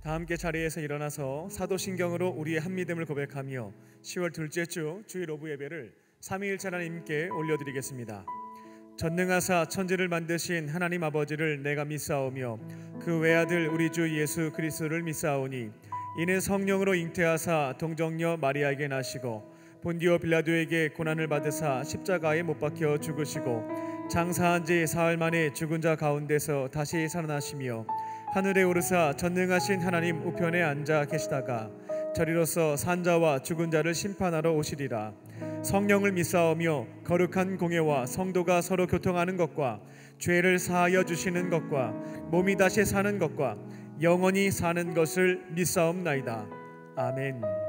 다 함께 자리에서 일어나서 사도신경으로 우리의 한믿음을 고백하며 10월 둘째 주 주일 오부 예배를 삼위일체 하나님께 올려드리겠습니다. 전능하사 천지를 만드신 하나님 아버지를 내가 믿사오며 그 외아들 우리 주 예수 그리스도를 믿사오니 이는 성령으로 잉태하사 동정녀 마리아에게 나시고 본디오 빌라도에게 고난을 받으사 십자가에 못 박혀 죽으시고 장사한 지 사흘 만에 죽은 자 가운데서 다시 살아나시며 하늘에 오르사 전능하신 하나님 우편에 앉아 계시다가 저리로서 산자와 죽은 자를 심판하러 오시리라. 성령을 믿사오며 거룩한 공예와 성도가 서로 교통하는 것과 죄를 사하여 주시는 것과 몸이 다시 사는 것과 영원히 사는 것을 믿사옵나이다. 아멘.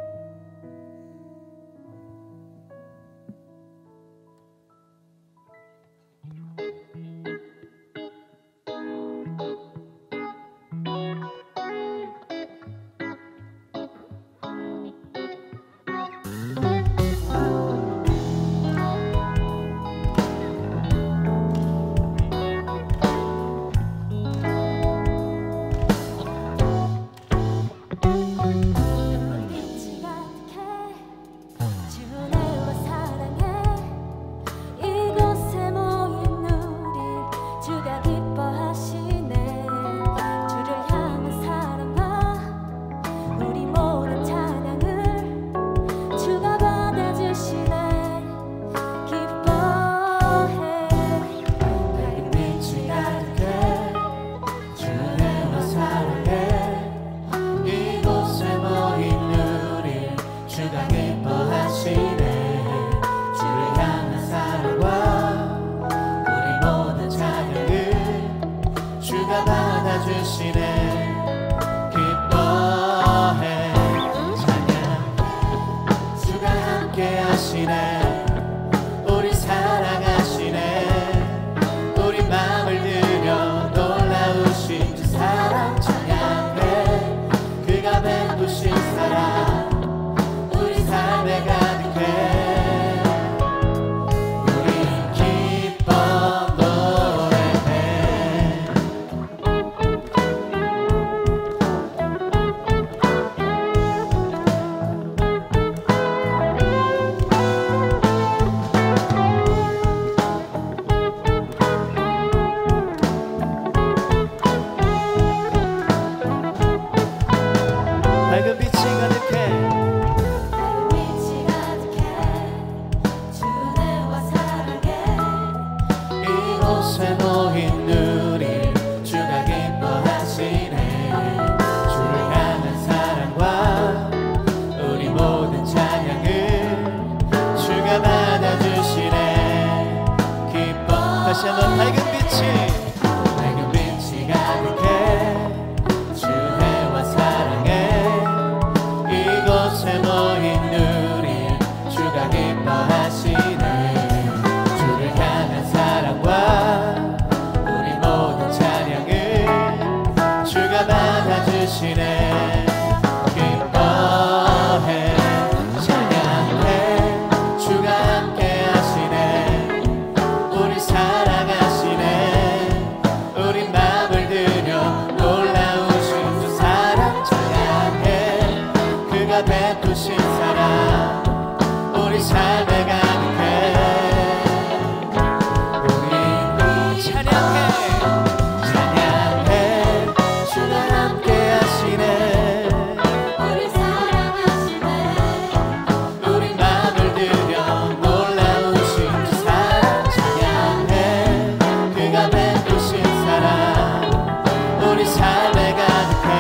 삶에 가득해.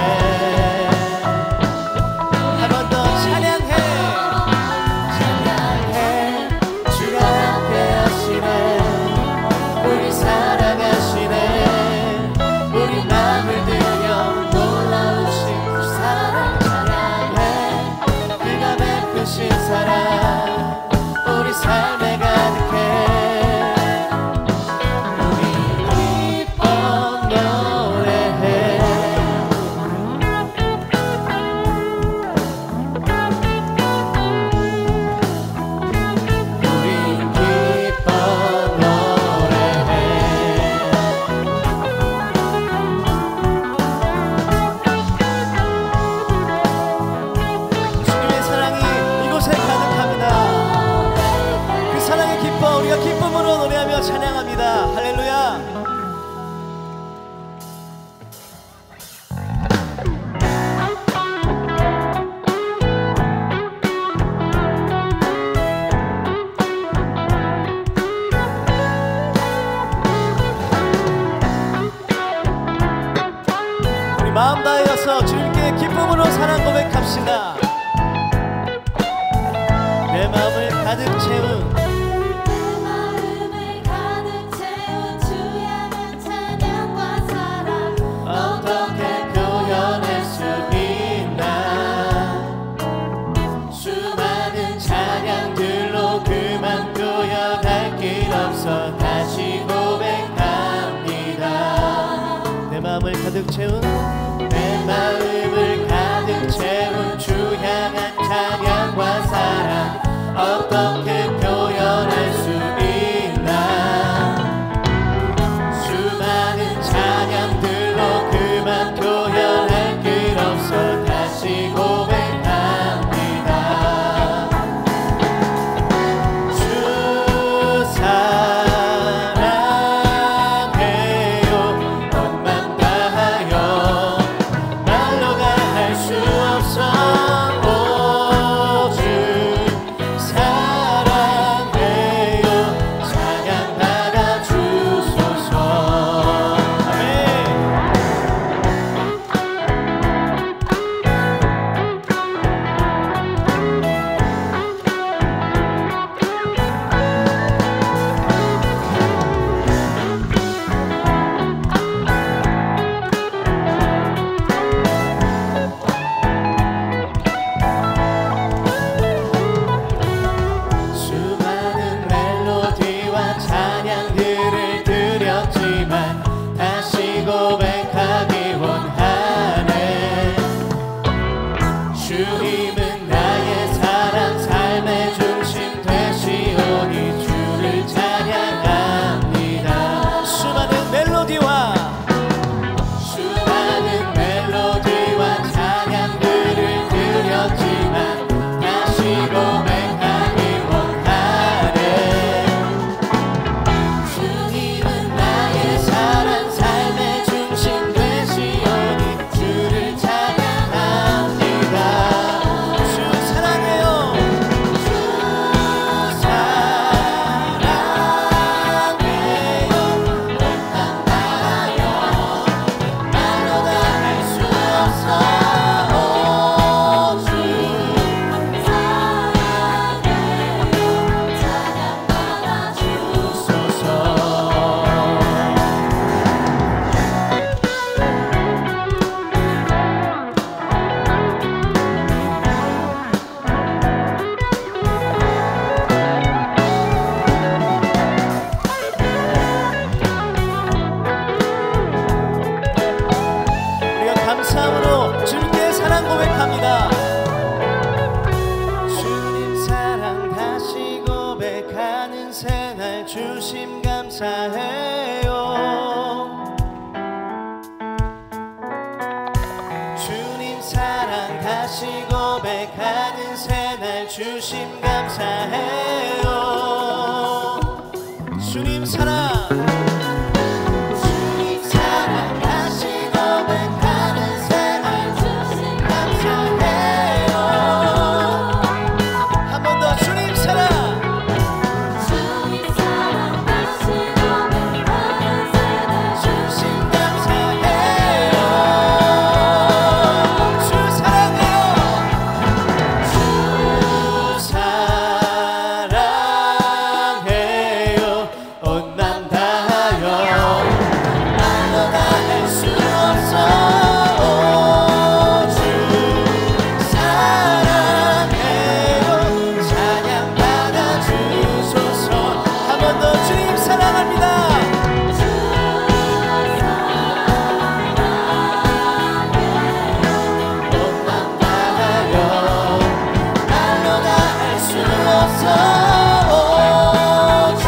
한 번 더 찬양해. 감사함으로 주님께 기쁨으로 사랑 고백합시다. 내 마음을 가득 채운 주의 향한 찬양과 사랑 어떻게 표현할 수 있나. 수많은 찬양들로 그만 표현할 길 없어 다시 고백합니다. 내 마음을 가득 채운 내 마음을 가득 채운 주 향한 찬양과 사랑 어떻게 표현할 수 있나. 수많은 찬양들로 그만 표현할 길 없어 다시 고백합니다. 주 사랑해요. 온맘 다하여 말로 다 할 수 없어. 오 주 사랑해요. 찬양 받아 주소서. 아멘. 수많은 멜로디와 찬양들을 드렸지만 다시 고백하기 원하네. 주님은 나의 사랑 삶의 중심 되시오니 주를 찬양합니다. 수많은 멜로디와 찬양들을 드렸지만 다시 고백하기 원하네. 주님은 나의 사랑 삶의 중심 되시오니 주를 찬양합니다. 주 사랑해요. 주 사랑해요. 온맘 다하여 말로 다 할 수 없어. 오 주 사랑해요. 찬양 받아 주소서. 우리가 감사함으로 주님께 사랑 고백합니다. 주님 사랑 다시 고백하는 생활 주심 감사해요. 주님 사랑 다시 고백하는 새날 주심 감사해요. 주님 사랑 다시 고백하는 새날 주심 감사해요. 한 번 더 주님 사랑 주님 사랑 다시 고백하는 새날 주심 감사해요. 주 사랑해요. 주 사랑해요. 온 맘 다하여 말로 다 할 수 없어. 오 주 사랑해요. 찬양 받아 주소서. 한 번 더 주님 사랑합니다. 온맘 다하여 말로 다 할 수 없어. 오 주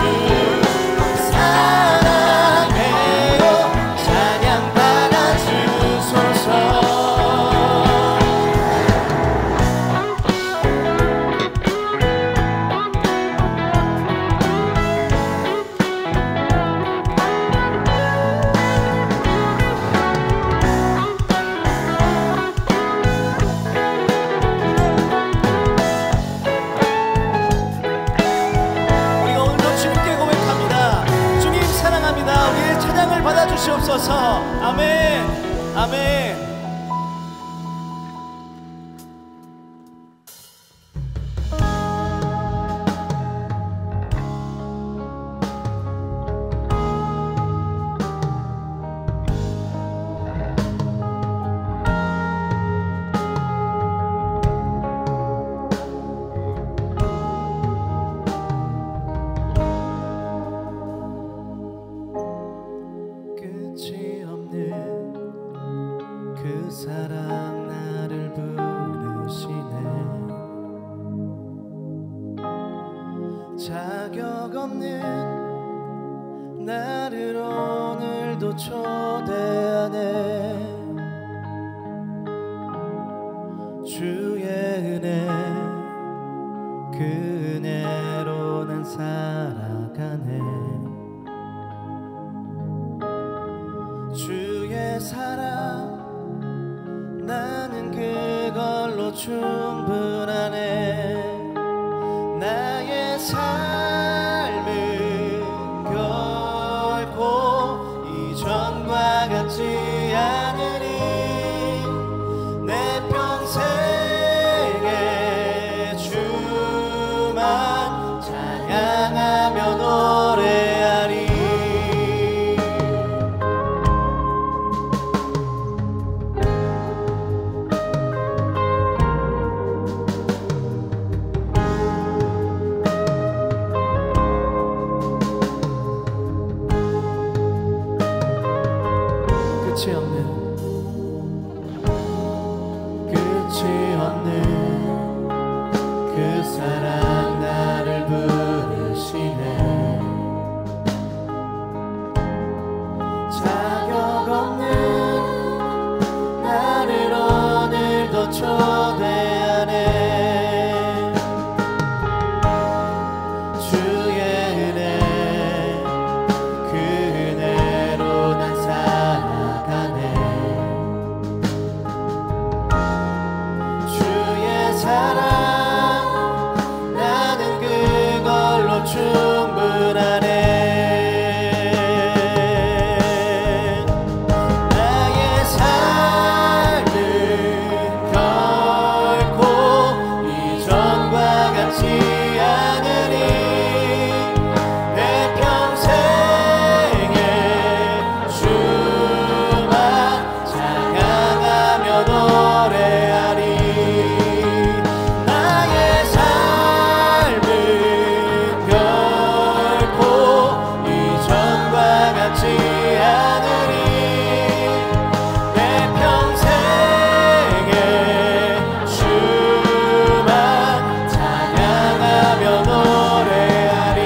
사랑해요. 찬양 받아 주소서. 우리가 오늘도 주님께 고백합니다. 주님 사랑합니다. 우리의 찬양을 받아주시옵소서. 아멘. 아멘. 없는 나를 오늘도 초대하네. 주의 은혜 그 은혜로 난 살아가네. 주의 사랑 나는 그걸로 충분하네. 나의 삶은 결코 이전과 같지 않으니 내 평생에 주만 찬양하며 노래하리. 끝이 없는 그 사랑 나를 부르시네. 자격 없는 나를 오늘도 초대하네. 주의 은혜 그 은혜로 난 살아가네. 주의 사랑 나는 그걸로 충분하네. 나의 삶은 결코 이전과 같지 않으니 내 평생에 주만 찬양하며 노래하리. 나의 삶은 결코 이전과 같지 않으니 내 평생에 주만 찬양하며 노래하리.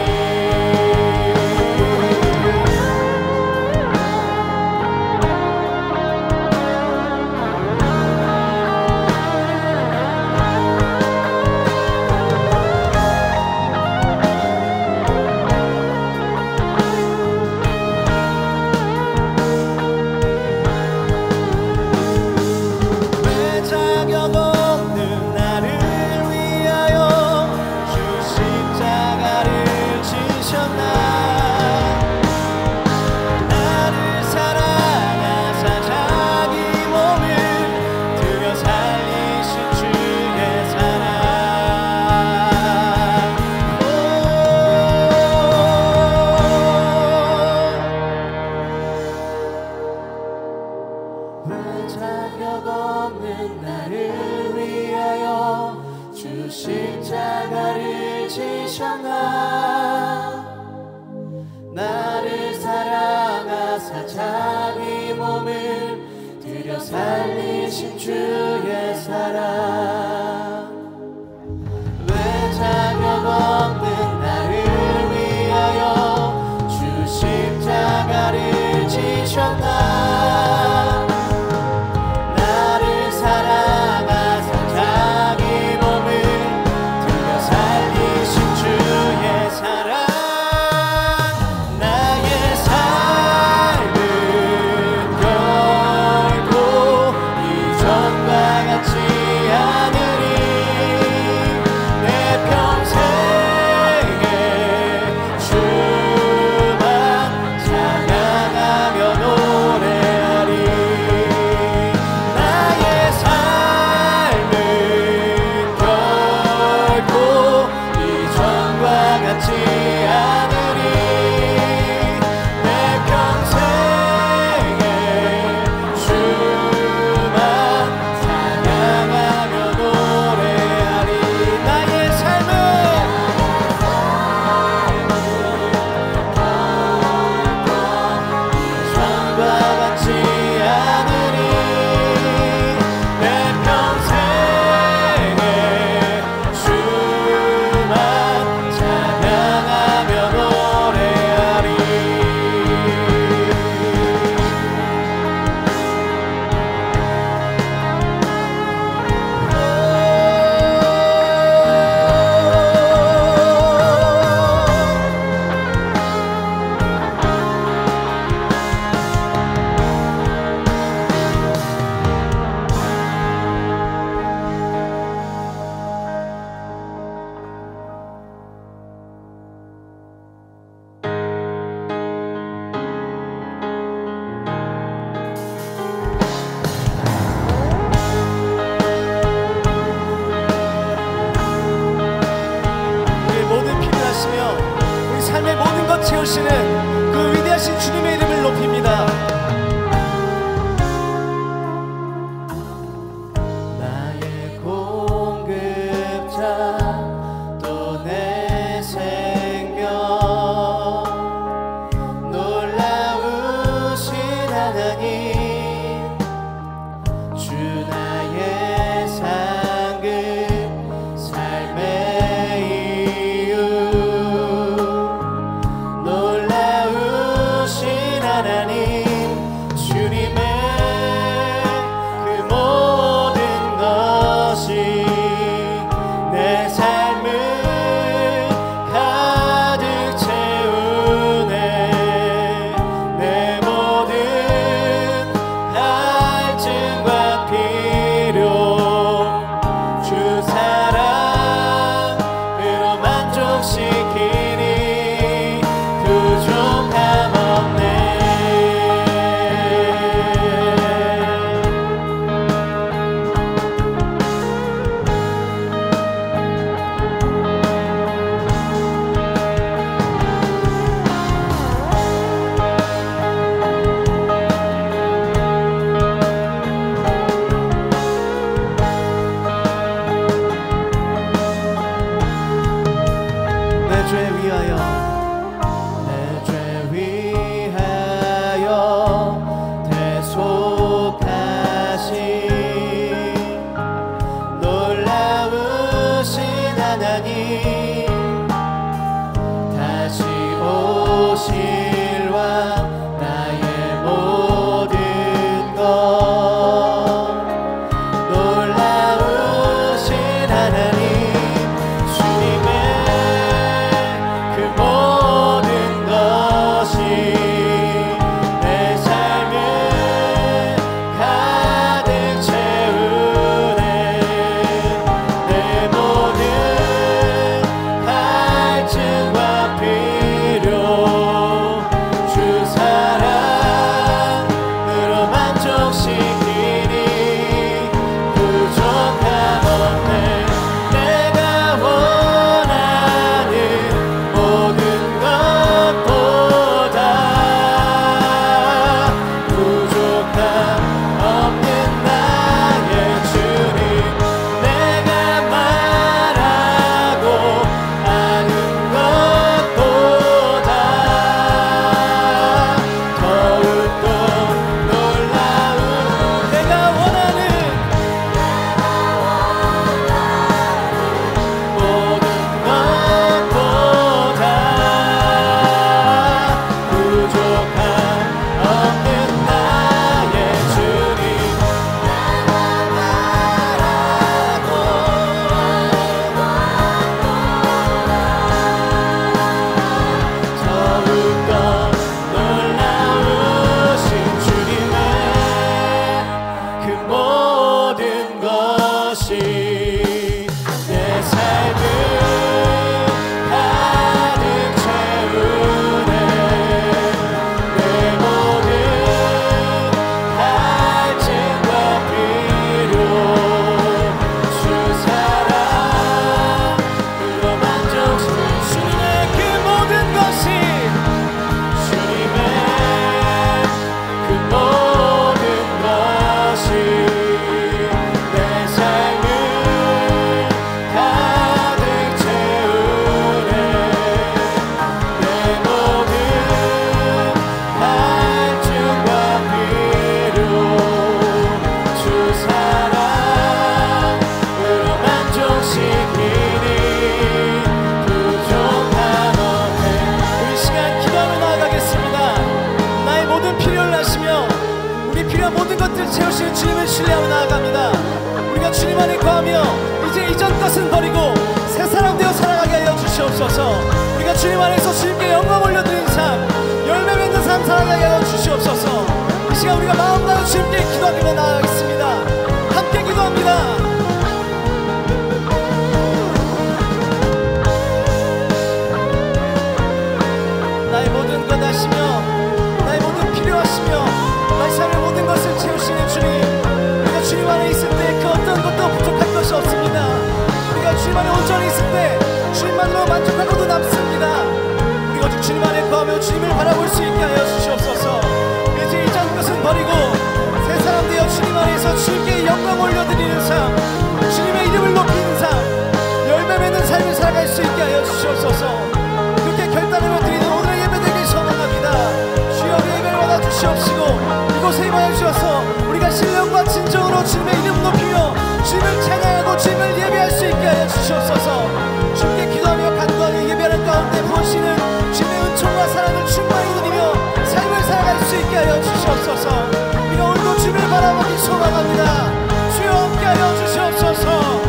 왜 자격 없는 나를 위하여 주 십자가를 지셨나. 나를 사랑하사 자기 몸을 들여 살리신 주의 사랑. 왜 자격 없는 나를 위하여 주 십자가를 지셨나. 나를 사랑하사 자기 몸을 들여 살리신 주의 사랑. 왜 자격 없는 나를 위하여 주 십자가를 지셨나. 나를 사랑하사 자기 몸을 들여 살리신 주의 사랑. 나의 삶은 결코 이전과 같지 않으니 채우시는 그 위대하신 주님의 이름을 높입니다. 나의 공급자 또 내 생명 놀라우신 하나님 주 나의 상급 삶의 이유 놀라우신 하나님 주님의 그 모든 것이 내 삶을 가득 채우네 내 모든 갈증과 필요 주 사랑으로 만족시키니 부족함 없네. 내 죄 위하여 대속하신 놀라우신 하나님 다시 오실 왕 나의 모든 것 놀라우신 하나님 주님의 그 모든 것이 내 삶을 가득 채우네 내 모든 갈증과 필요 주 사랑으로 만족시키니 부족함 없네. 내가 원하는 모든 것보다 부족함 없는 나의 주님 내가 말하고 아는 것보다 더욱더 놀라운 내가 원하는 모든 것보다 부족함 없는 나의 주님 내가 말하고 더욱더 놀라우신 주님의 그 모든 것이 내 삶을 가득 채우네 내 모든 갈증과 필요 주 사랑으로 만족시키는 주님의 그 모든 것이 주님의 그 모든 것이 내 삶을 가득 채우네 내 모든 갈증과 필요 주 사랑으로 만족시키니 부족함 없네. 우리 시간 기도하며 나아가겠습니다. 나의 모든 필요를 아시며 우리 필요한 모든 것들을 채우시는 주님을 신뢰하며 나아갑니다. 우리가 주님 안에 거하며 이제 이전 것은 버리고 새 사람 되어 살아가게 하여 주시옵소서. 우리가 주님 안에서 주님께 영광 올려드리는 삶 열매 맺는 삶 살아가게 하여 주시옵소서. 이 시간 우리가 마음 다해 주님께 기도하며 나아가겠습니다. 함께 기도합니다. 나의 모든 것 아시며 나의 모든 필요하시며 나의 삶의 모든 것을 채우시는 주님 우리가 주님 안에 있을 때 그 어떤 것도 부족할 것이 없습니다. 우리가 주님 안에 온전히 있을 때 주님만으로 만족하고도 남습니다. 우리가 오직 주님 안에 기도하며 주님을 바라볼 수 있게 하여 주시옵소서. 이제 이 전 것은 버리고 새 사람 되어 주님 안에서 주님께 영광 올려드리는 삶, 주님의 이름을 높이는 삶, 열매 맺는 삶을 살아갈 수 있게 하여 주시옵소서. 그렇게 결단하며 드리는 오늘의 예배 되길 소망합니다. 주여 예배를 받아 주시옵시고 이곳에 임하여 주셔서 우리가 신령과 진정으로 주님의 이름 높이며 주님을 찬양하고 주님을 예배할 수 있게 하여 주시옵소서. 주님께 기도하며 간구하며 예배하는 가운데 부으시는 주님의 은총과 사랑을 충만히 누리며 삶을 살아갈 수 있게 하여 주시옵소서. 우리가 오늘도 주님을 바라보기 소망합니다. 주여 함께 하여 주시옵소서.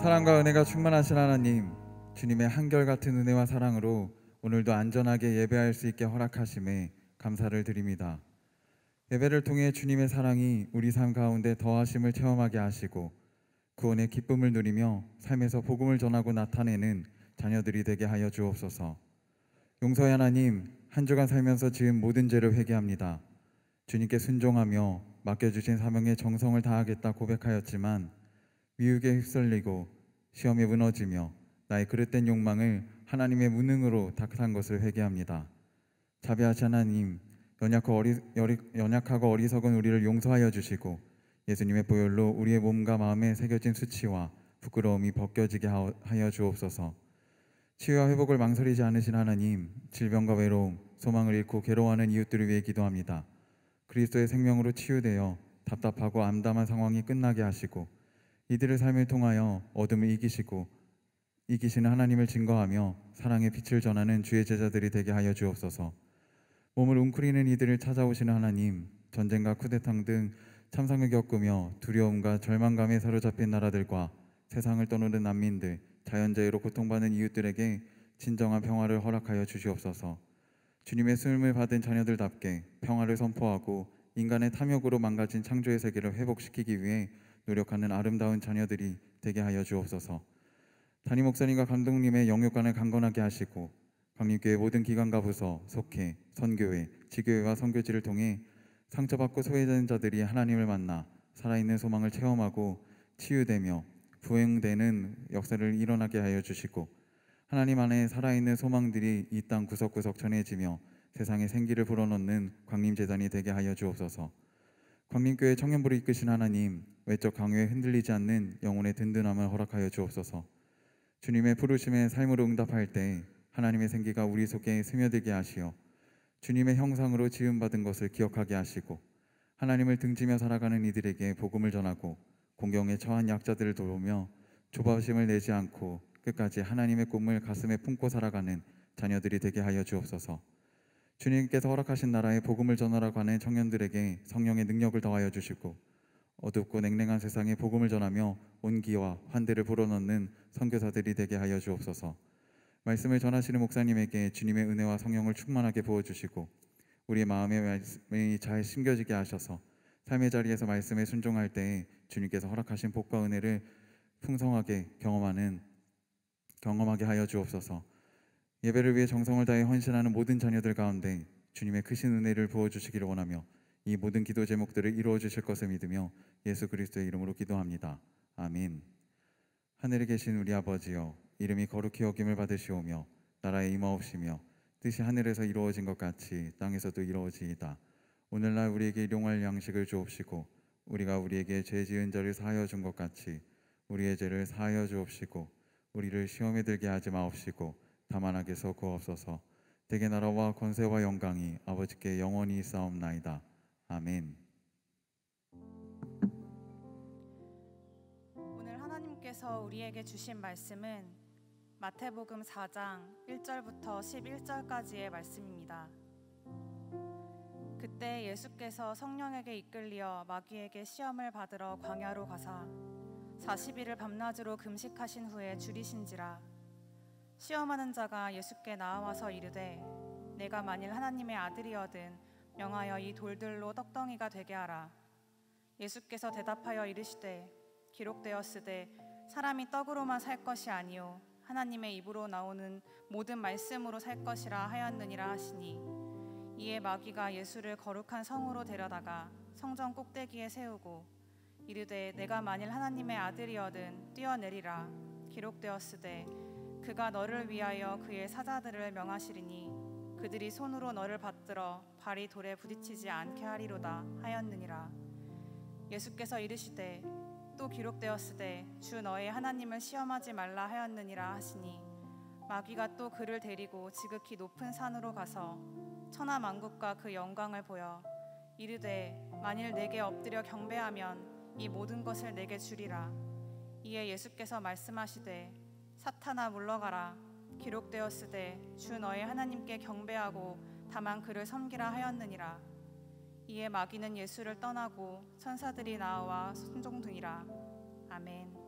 사랑과 은혜가 충만하신 하나님, 주님의 한결같은 은혜와 사랑으로 오늘도 안전하게 예배할 수 있게 허락하심에 감사를 드립니다. 예배를 통해 주님의 사랑이 우리 삶 가운데 더하심을 체험하게 하시고 구원의 기쁨을 누리며 삶에서 복음을 전하고 나타내는 자녀들이 되게 하여 주옵소서. 용서의 하나님, 한 주간 살면서 지은 모든 죄를 회개합니다. 주님께 순종하며 맡겨주신 사명에 정성을 다하겠다 고백하였지만 미혹에 휩쓸리고 시험에 무너지며 나의 그릇된 욕망을 하나님의 무능으로 닥한 것을 회개합니다. 자비하신 하나님, 연약하고 어리석은 우리를 용서하여 주시고 예수님의 보혈로 우리의 몸과 마음에 새겨진 수치와 부끄러움이 벗겨지게 하여 주옵소서. 치유와 회복을 망설이지 않으신 하나님, 질병과 외로움, 소망을 잃고 괴로워하는 이웃들을 위해 기도합니다. 그리스도의 생명으로 치유되어 답답하고 암담한 상황이 끝나게 하시고 이들의 삶을 통하여 어둠을 이기시는 하나님을 증거하며 사랑의 빛을 전하는 주의 제자들이 되게 하여 주옵소서. 몸을 웅크리는 이들을 찾아오시는 하나님, 전쟁과 쿠데타 등 참상을 겪으며 두려움과 절망감에 사로잡힌 나라들과 세상을 떠도는 난민들, 자연재해로 고통받는 이웃들에게 진정한 평화를 허락하여 주시옵소서. 주님의 쓰임을 받은 자녀들답게 평화를 선포하고 인간의 탐욕으로 망가진 창조의 세계를 회복시키기 위해 노력하는 아름다운 자녀들이 되게 하여 주옵소서. 담임 목사님과 감독님의 영육간을 강건하게 하시고 광림교회 모든 기관과 부서, 속회, 선교회, 지교회와 선교지를 통해 상처받고 소외된 자들이 하나님을 만나 살아있는 소망을 체험하고 치유되며 부흥되는 역사를 일어나게 하여 주시고 하나님 안에 살아있는 소망들이 이 땅 구석구석 전해지며 세상에 생기를 불어넣는 광림재단이 되게 하여 주옵소서. 광림교회 청년부를 이끄신 하나님, 외적 강요에 흔들리지 않는 영혼의 든든함을 허락하여 주옵소서. 주님의 부르심에 삶으로 응답할 때 하나님의 생기가 우리 속에 스며들게 하시어 주님의 형상으로 지음받은 것을 기억하게 하시고 하나님을 등지며 살아가는 이들에게 복음을 전하고 공경에 처한 약자들을 도우며 조바심을 내지 않고 끝까지 하나님의 꿈을 가슴에 품고 살아가는 자녀들이 되게 하여 주옵소서. 주님께서 허락하신 나라에 복음을 전하라고 하는 청년들에게 성령의 능력을 더하여 주시고 어둡고 냉랭한 세상에 복음을 전하며 온기와 환대를 불어넣는 선교사들이 되게 하여 주옵소서. 말씀을 전하시는 목사님에게 주님의 은혜와 성령을 충만하게 부어주시고 우리의 마음에 말씀이 잘 심겨지게 하셔서 삶의 자리에서 말씀에 순종할 때에 주님께서 허락하신 복과 은혜를 풍성하게 경험하게 하여 주옵소서. 예배를 위해 정성을 다해 헌신하는 모든 자녀들 가운데 주님의 크신 은혜를 부어주시기를 원하며 이 모든 기도 제목들을 이루어 주실 것을 믿으며 예수 그리스도의 이름으로 기도합니다. 아멘. 하늘에 계신 우리 아버지여, 이름이 거룩히 여김을 받으시오며 나라에 임하옵시며 뜻이 하늘에서 이루어진 것 같이 땅에서도 이루어지이다. 오늘날 우리에게 일용할 양식을 주옵시고 우리가 우리에게 죄 지은 자를 사하여 준 것 같이 우리의 죄를 사하여 주옵시고 우리를 시험에 들게 하지 마옵시고 다만 악에서 구하옵소서. 대개 나라와 권세와 영광이 아버지께 영원히 있사옵나이다. 아멘. 오늘 하나님께서 우리에게 주신 말씀은 마태복음 4장 1절부터 11절까지의 말씀입니다. 그때 예수께서 성령에게 이끌리어 마귀에게 시험을 받으러 광야로 가사 40일을 밤낮으로 금식하신 후에 줄이신지라. 시험하는 자가 예수께 나와서 이르되 내가 만일 하나님의 아들이어든 명하여 이 돌들로 떡덩이가 되게 하라. 예수께서 대답하여 이르시되 기록되었으되 사람이 떡으로만 살 것이 아니요 하나님의 입으로 나오는 모든 말씀으로 살 것이라 하였느니라 하시니, 이에 마귀가 예수를 거룩한 성으로 데려다가 성전 꼭대기에 세우고 이르되 내가 만일 하나님의 아들이어든 뛰어내리라. 기록되었으되 그가 너를 위하여 그의 사자들을 명하시리니 그들이 손으로 너를 받들어 발이 돌에 부딪히지 않게 하리로다 하였느니라. 예수께서 이르시되 또 기록되었으되 주 너의 하나님을 시험하지 말라 하였느니라 하시니, 마귀가 또 그를 데리고 지극히 높은 산으로 가서 천하 만국과 그 영광을 보여 이르되 만일 내게 엎드려 경배하면 이 모든 것을 내게 주리라. 이에 예수께서 말씀하시되 사탄아 물러가라. 기록되었으되 주 너의 하나님께 경배하고 다만 그를 섬기라 하였느니라. 이에 마귀는 예수를 떠나고 천사들이 나와 순종드니라. 아멘.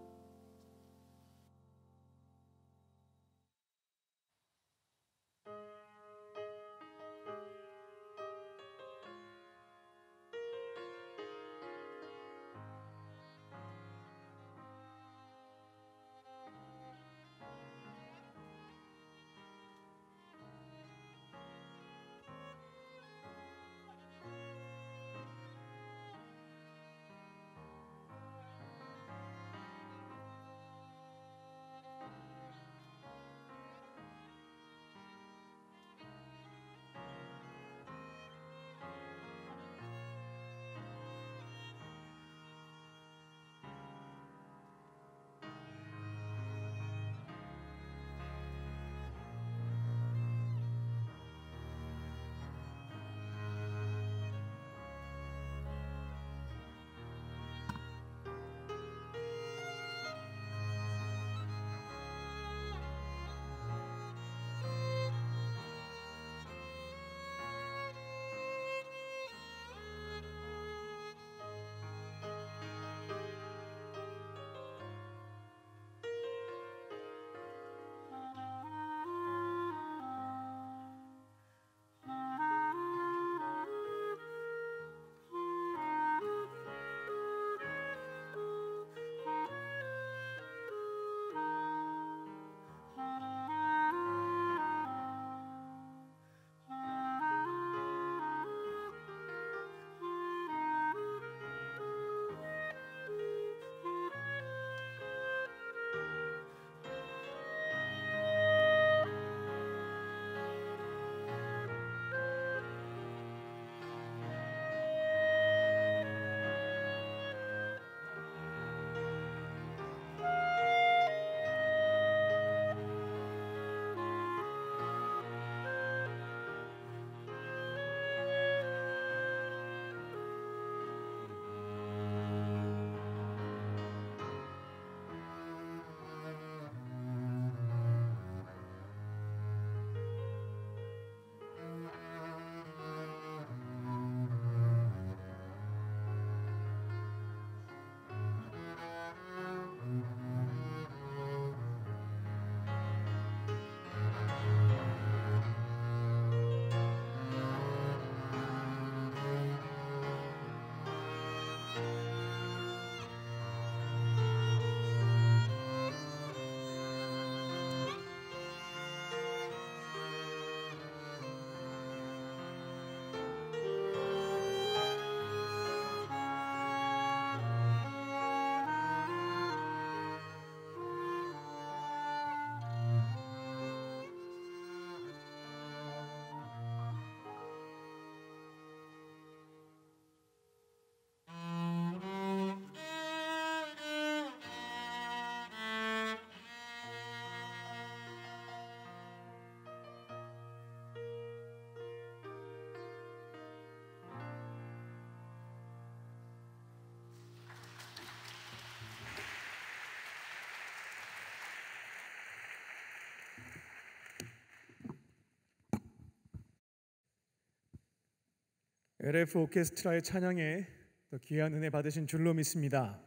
LF 오케스트라의 찬양에 또 귀한 은혜 받으신 줄로 믿습니다.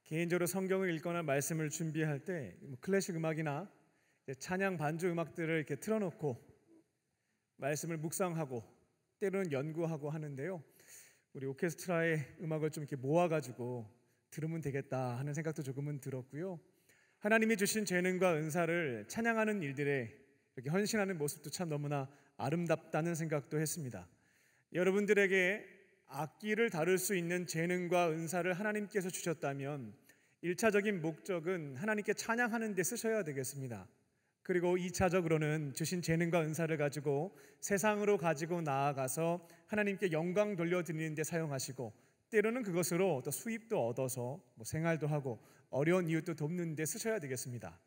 개인적으로 성경을 읽거나 말씀을 준비할 때 클래식 음악이나 찬양 반주 음악들을 이렇게 틀어놓고 말씀을 묵상하고 때로는 연구하고 하는데요. 우리 오케스트라의 음악을 좀 이렇게 모아가지고 들으면 되겠다 하는 생각도 조금은 들었고요. 하나님이 주신 재능과 은사를 찬양하는 일들에 이렇게 헌신하는 모습도 참 너무나 아름답다는 생각도 했습니다. 여러분들에게 악기를 다룰 수 있는 재능과 은사를 하나님께서 주셨다면 1차적인 목적은 하나님께 찬양하는 데 쓰셔야 되겠습니다. 그리고 2차적으로는 주신 재능과 은사를 가지고 세상으로 가지고 나아가서 하나님께 영광 돌려드리는 데 사용하시고, 때로는 그것으로 또 수입도 얻어서 생활도 하고 어려운 이웃도 돕는 데 쓰셔야 되겠습니다.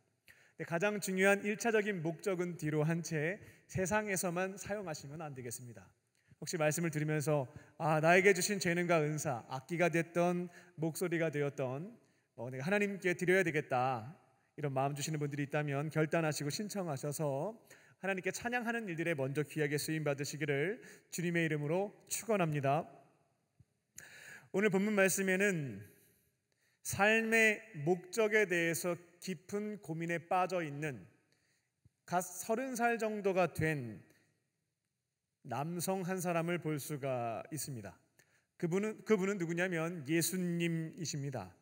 가장 중요한 1차적인 목적은 뒤로 한 채 세상에서만 사용하시면 안 되겠습니다. 혹시 말씀을 들으면서 나에게 주신 재능과 은사, 악기가 됐던 목소리가 되었던 내가 하나님께 드려야 되겠다, 이런 마음 주시는 분들이 있다면 결단하시고 신청하셔서 하나님께 찬양하는 일들에 먼저 귀하게 쓰임 받으시기를 주님의 이름으로 축원합니다. 오늘 본문 말씀에는 삶의 목적에 대해서 깊은 고민에 빠져 있는 갓 30살 정도가 된 남성 한 사람을 볼 수가 있습니다. 그분은 누구냐면 예수님이십니다.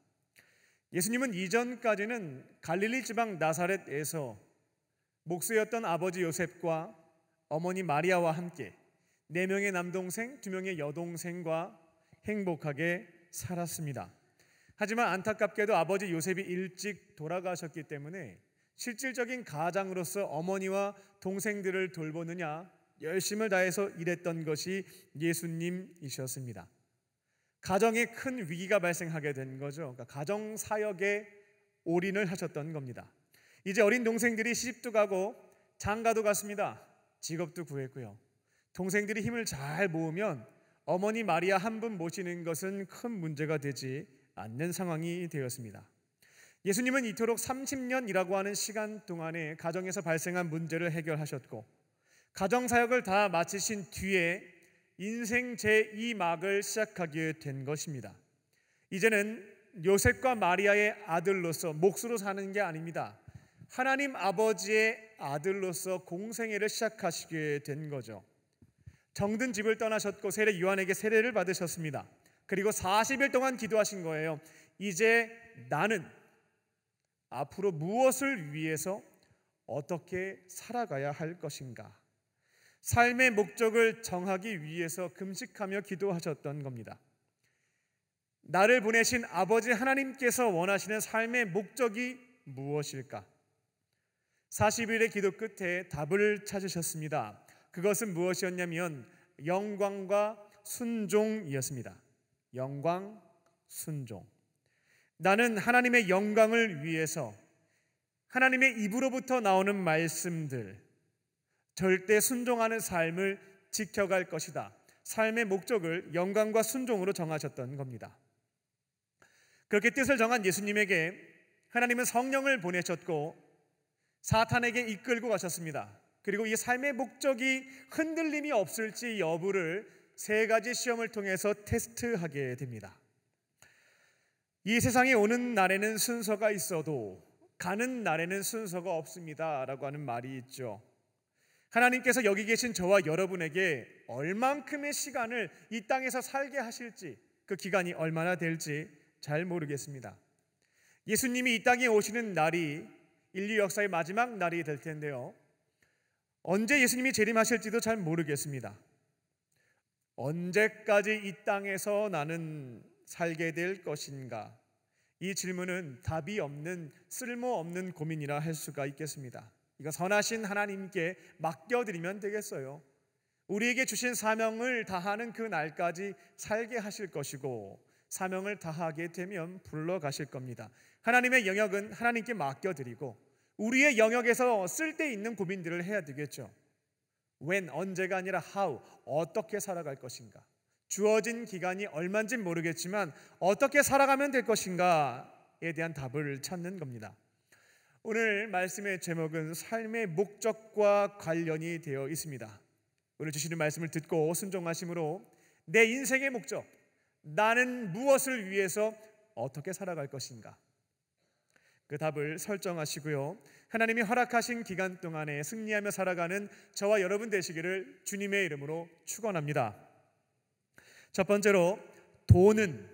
예수님은 이전까지는 갈릴리 지방 나사렛에서 목수였던 아버지 요셉과 어머니 마리아와 함께 4명의 남동생, 2명의 여동생과 행복하게 살았습니다. 하지만 안타깝게도 아버지 요셉이 일찍 돌아가셨기 때문에 실질적인 가장으로서 어머니와 동생들을 돌보느냐 열심을 다해서 일했던 것이 예수님이셨습니다. 가정에 큰 위기가 발생하게 된 거죠. 그러니까 가정 사역에 올인을 하셨던 겁니다. 이제 어린 동생들이 시집도 가고 장가도 갔습니다. 직업도 구했고요. 동생들이 힘을 잘 모으면 어머니 마리아 한 분 모시는 것은 큰 문제가 되지 않는 상황이 되었습니다. 예수님은 이토록 30년이라고 하는 시간 동안에 가정에서 발생한 문제를 해결하셨고, 가정 사역을 다 마치신 뒤에 인생 제2막을 시작하게 된 것입니다. 이제는 요셉과 마리아의 아들로서 목수로 사는 게 아닙니다. 하나님 아버지의 아들로서 공생애를 시작하시게 된 거죠. 정든 집을 떠나셨고 세례 요한에게 세례를 받으셨습니다. 그리고 40일 동안 기도하신 거예요. 이제 나는 앞으로 무엇을 위해서 어떻게 살아가야 할 것인가? 삶의 목적을 정하기 위해서 금식하며 기도하셨던 겁니다. 나를 보내신 아버지 하나님께서 원하시는 삶의 목적이 무엇일까? 40일의 기도 끝에 답을 찾으셨습니다. 그것은 무엇이었냐면 영광과 순종이었습니다. 영광, 순종. 나는 하나님의 영광을 위해서 하나님의 입으로부터 나오는 말씀들, 절대 순종하는 삶을 지켜갈 것이다. 삶의 목적을 영광과 순종으로 정하셨던 겁니다. 그렇게 뜻을 정한 예수님에게 하나님은 성령을 보내셨고 사탄에게 이끌고 가셨습니다. 그리고 이 삶의 목적이 흔들림이 없을지 여부를 3가지 시험을 통해서 테스트하게 됩니다. 이 세상에 오는 날에는 순서가 있어도 가는 날에는 순서가 없습니다 라고 하는 말이 있죠. 하나님께서 여기 계신 저와 여러분에게 얼만큼의 시간을 이 땅에서 살게 하실지, 그 기간이 얼마나 될지 잘 모르겠습니다. 예수님이 이 땅에 오시는 날이 인류 역사의 마지막 날이 될 텐데요, 언제 예수님이 재림하실지도 잘 모르겠습니다. 언제까지 이 땅에서 나는 살게 될 것인가? 이 질문은 답이 없는 쓸모없는 고민이라 할 수가 있겠습니다. 이거 선하신 하나님께 맡겨드리면 되겠어요. 우리에게 주신 사명을 다하는 그 날까지 살게 하실 것이고, 사명을 다하게 되면 불러가실 겁니다. 하나님의 영역은 하나님께 맡겨드리고 우리의 영역에서 쓸데있는 고민들을 해야 되겠죠. when, 언제가 아니라 how, 어떻게 살아갈 것인가. 주어진 기간이 얼마인지 모르겠지만 어떻게 살아가면 될 것인가에 대한 답을 찾는 겁니다. 오늘 말씀의 제목은 삶의 목적과 관련이 되어 있습니다. 오늘 주시는 말씀을 듣고 순종하심으로 내 인생의 목적, 나는 무엇을 위해서 어떻게 살아갈 것인가, 그 답을 설정하시고요. 하나님이 허락하신 기간 동안에 승리하며 살아가는 저와 여러분 되시기를 주님의 이름으로 축원합니다. 첫 번째로, 돈은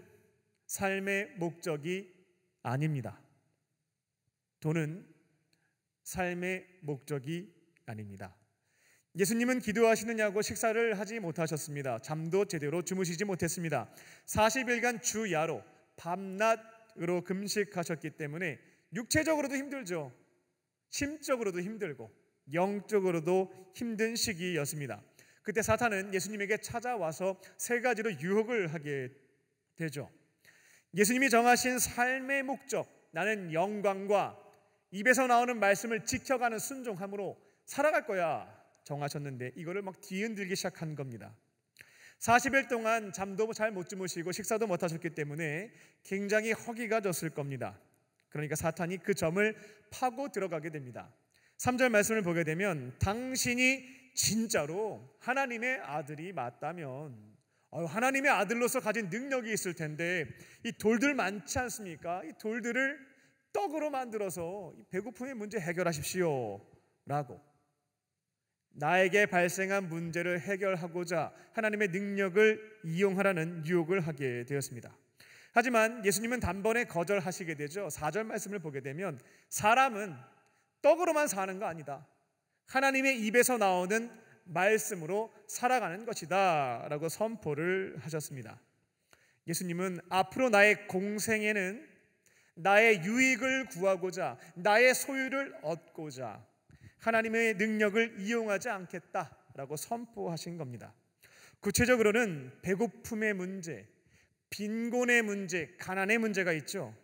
삶의 목적이 아닙니다. 돈은 삶의 목적이 아닙니다. 예수님은 기도하시느냐고 식사를 하지 못하셨습니다. 잠도 제대로 주무시지 못했습니다. 40일간 주야로 밤낮으로 금식하셨기 때문에 육체적으로도 힘들죠. 심적으로도 힘들고 영적으로도 힘든 시기였습니다. 그때 사탄은 예수님에게 찾아와서 세 가지로 유혹을 하게 되죠. 예수님이 정하신 삶의 목적, 나는 영광과 입에서 나오는 말씀을 지켜가는 순종함으로 살아갈 거야 정하셨는데 이거를 막 뒤흔들기 시작한 겁니다. 40일 동안 잠도 잘 못 주무시고 식사도 못 하셨기 때문에 굉장히 허기가 졌을 겁니다. 그러니까 사탄이 그 점을 파고 들어가게 됩니다. 3절 말씀을 보게 되면 당신이 진짜로 하나님의 아들이 맞다면, 하나님의 아들로서 가진 능력이 있을 텐데 이 돌들 많지 않습니까? 이 돌들을 떡으로 만들어서 이 배고픔의 문제 해결하십시오 라고 나에게 발생한 문제를 해결하고자 하나님의 능력을 이용하라는 유혹을 하게 되었습니다. 하지만 예수님은 단번에 거절하시게 되죠. 4절 말씀을 보게 되면 사람은 떡으로만 사는 거 아니다. 하나님의 입에서 나오는 말씀으로 살아가는 것이다 라고 선포를 하셨습니다. 예수님은 앞으로 나의 공생에는 나의 유익을 구하고자, 나의 소유를 얻고자 하나님의 능력을 이용하지 않겠다라고 선포하신 겁니다. 구체적으로는 배고픔의 문제, 빈곤의 문제, 가난의 문제가 있죠.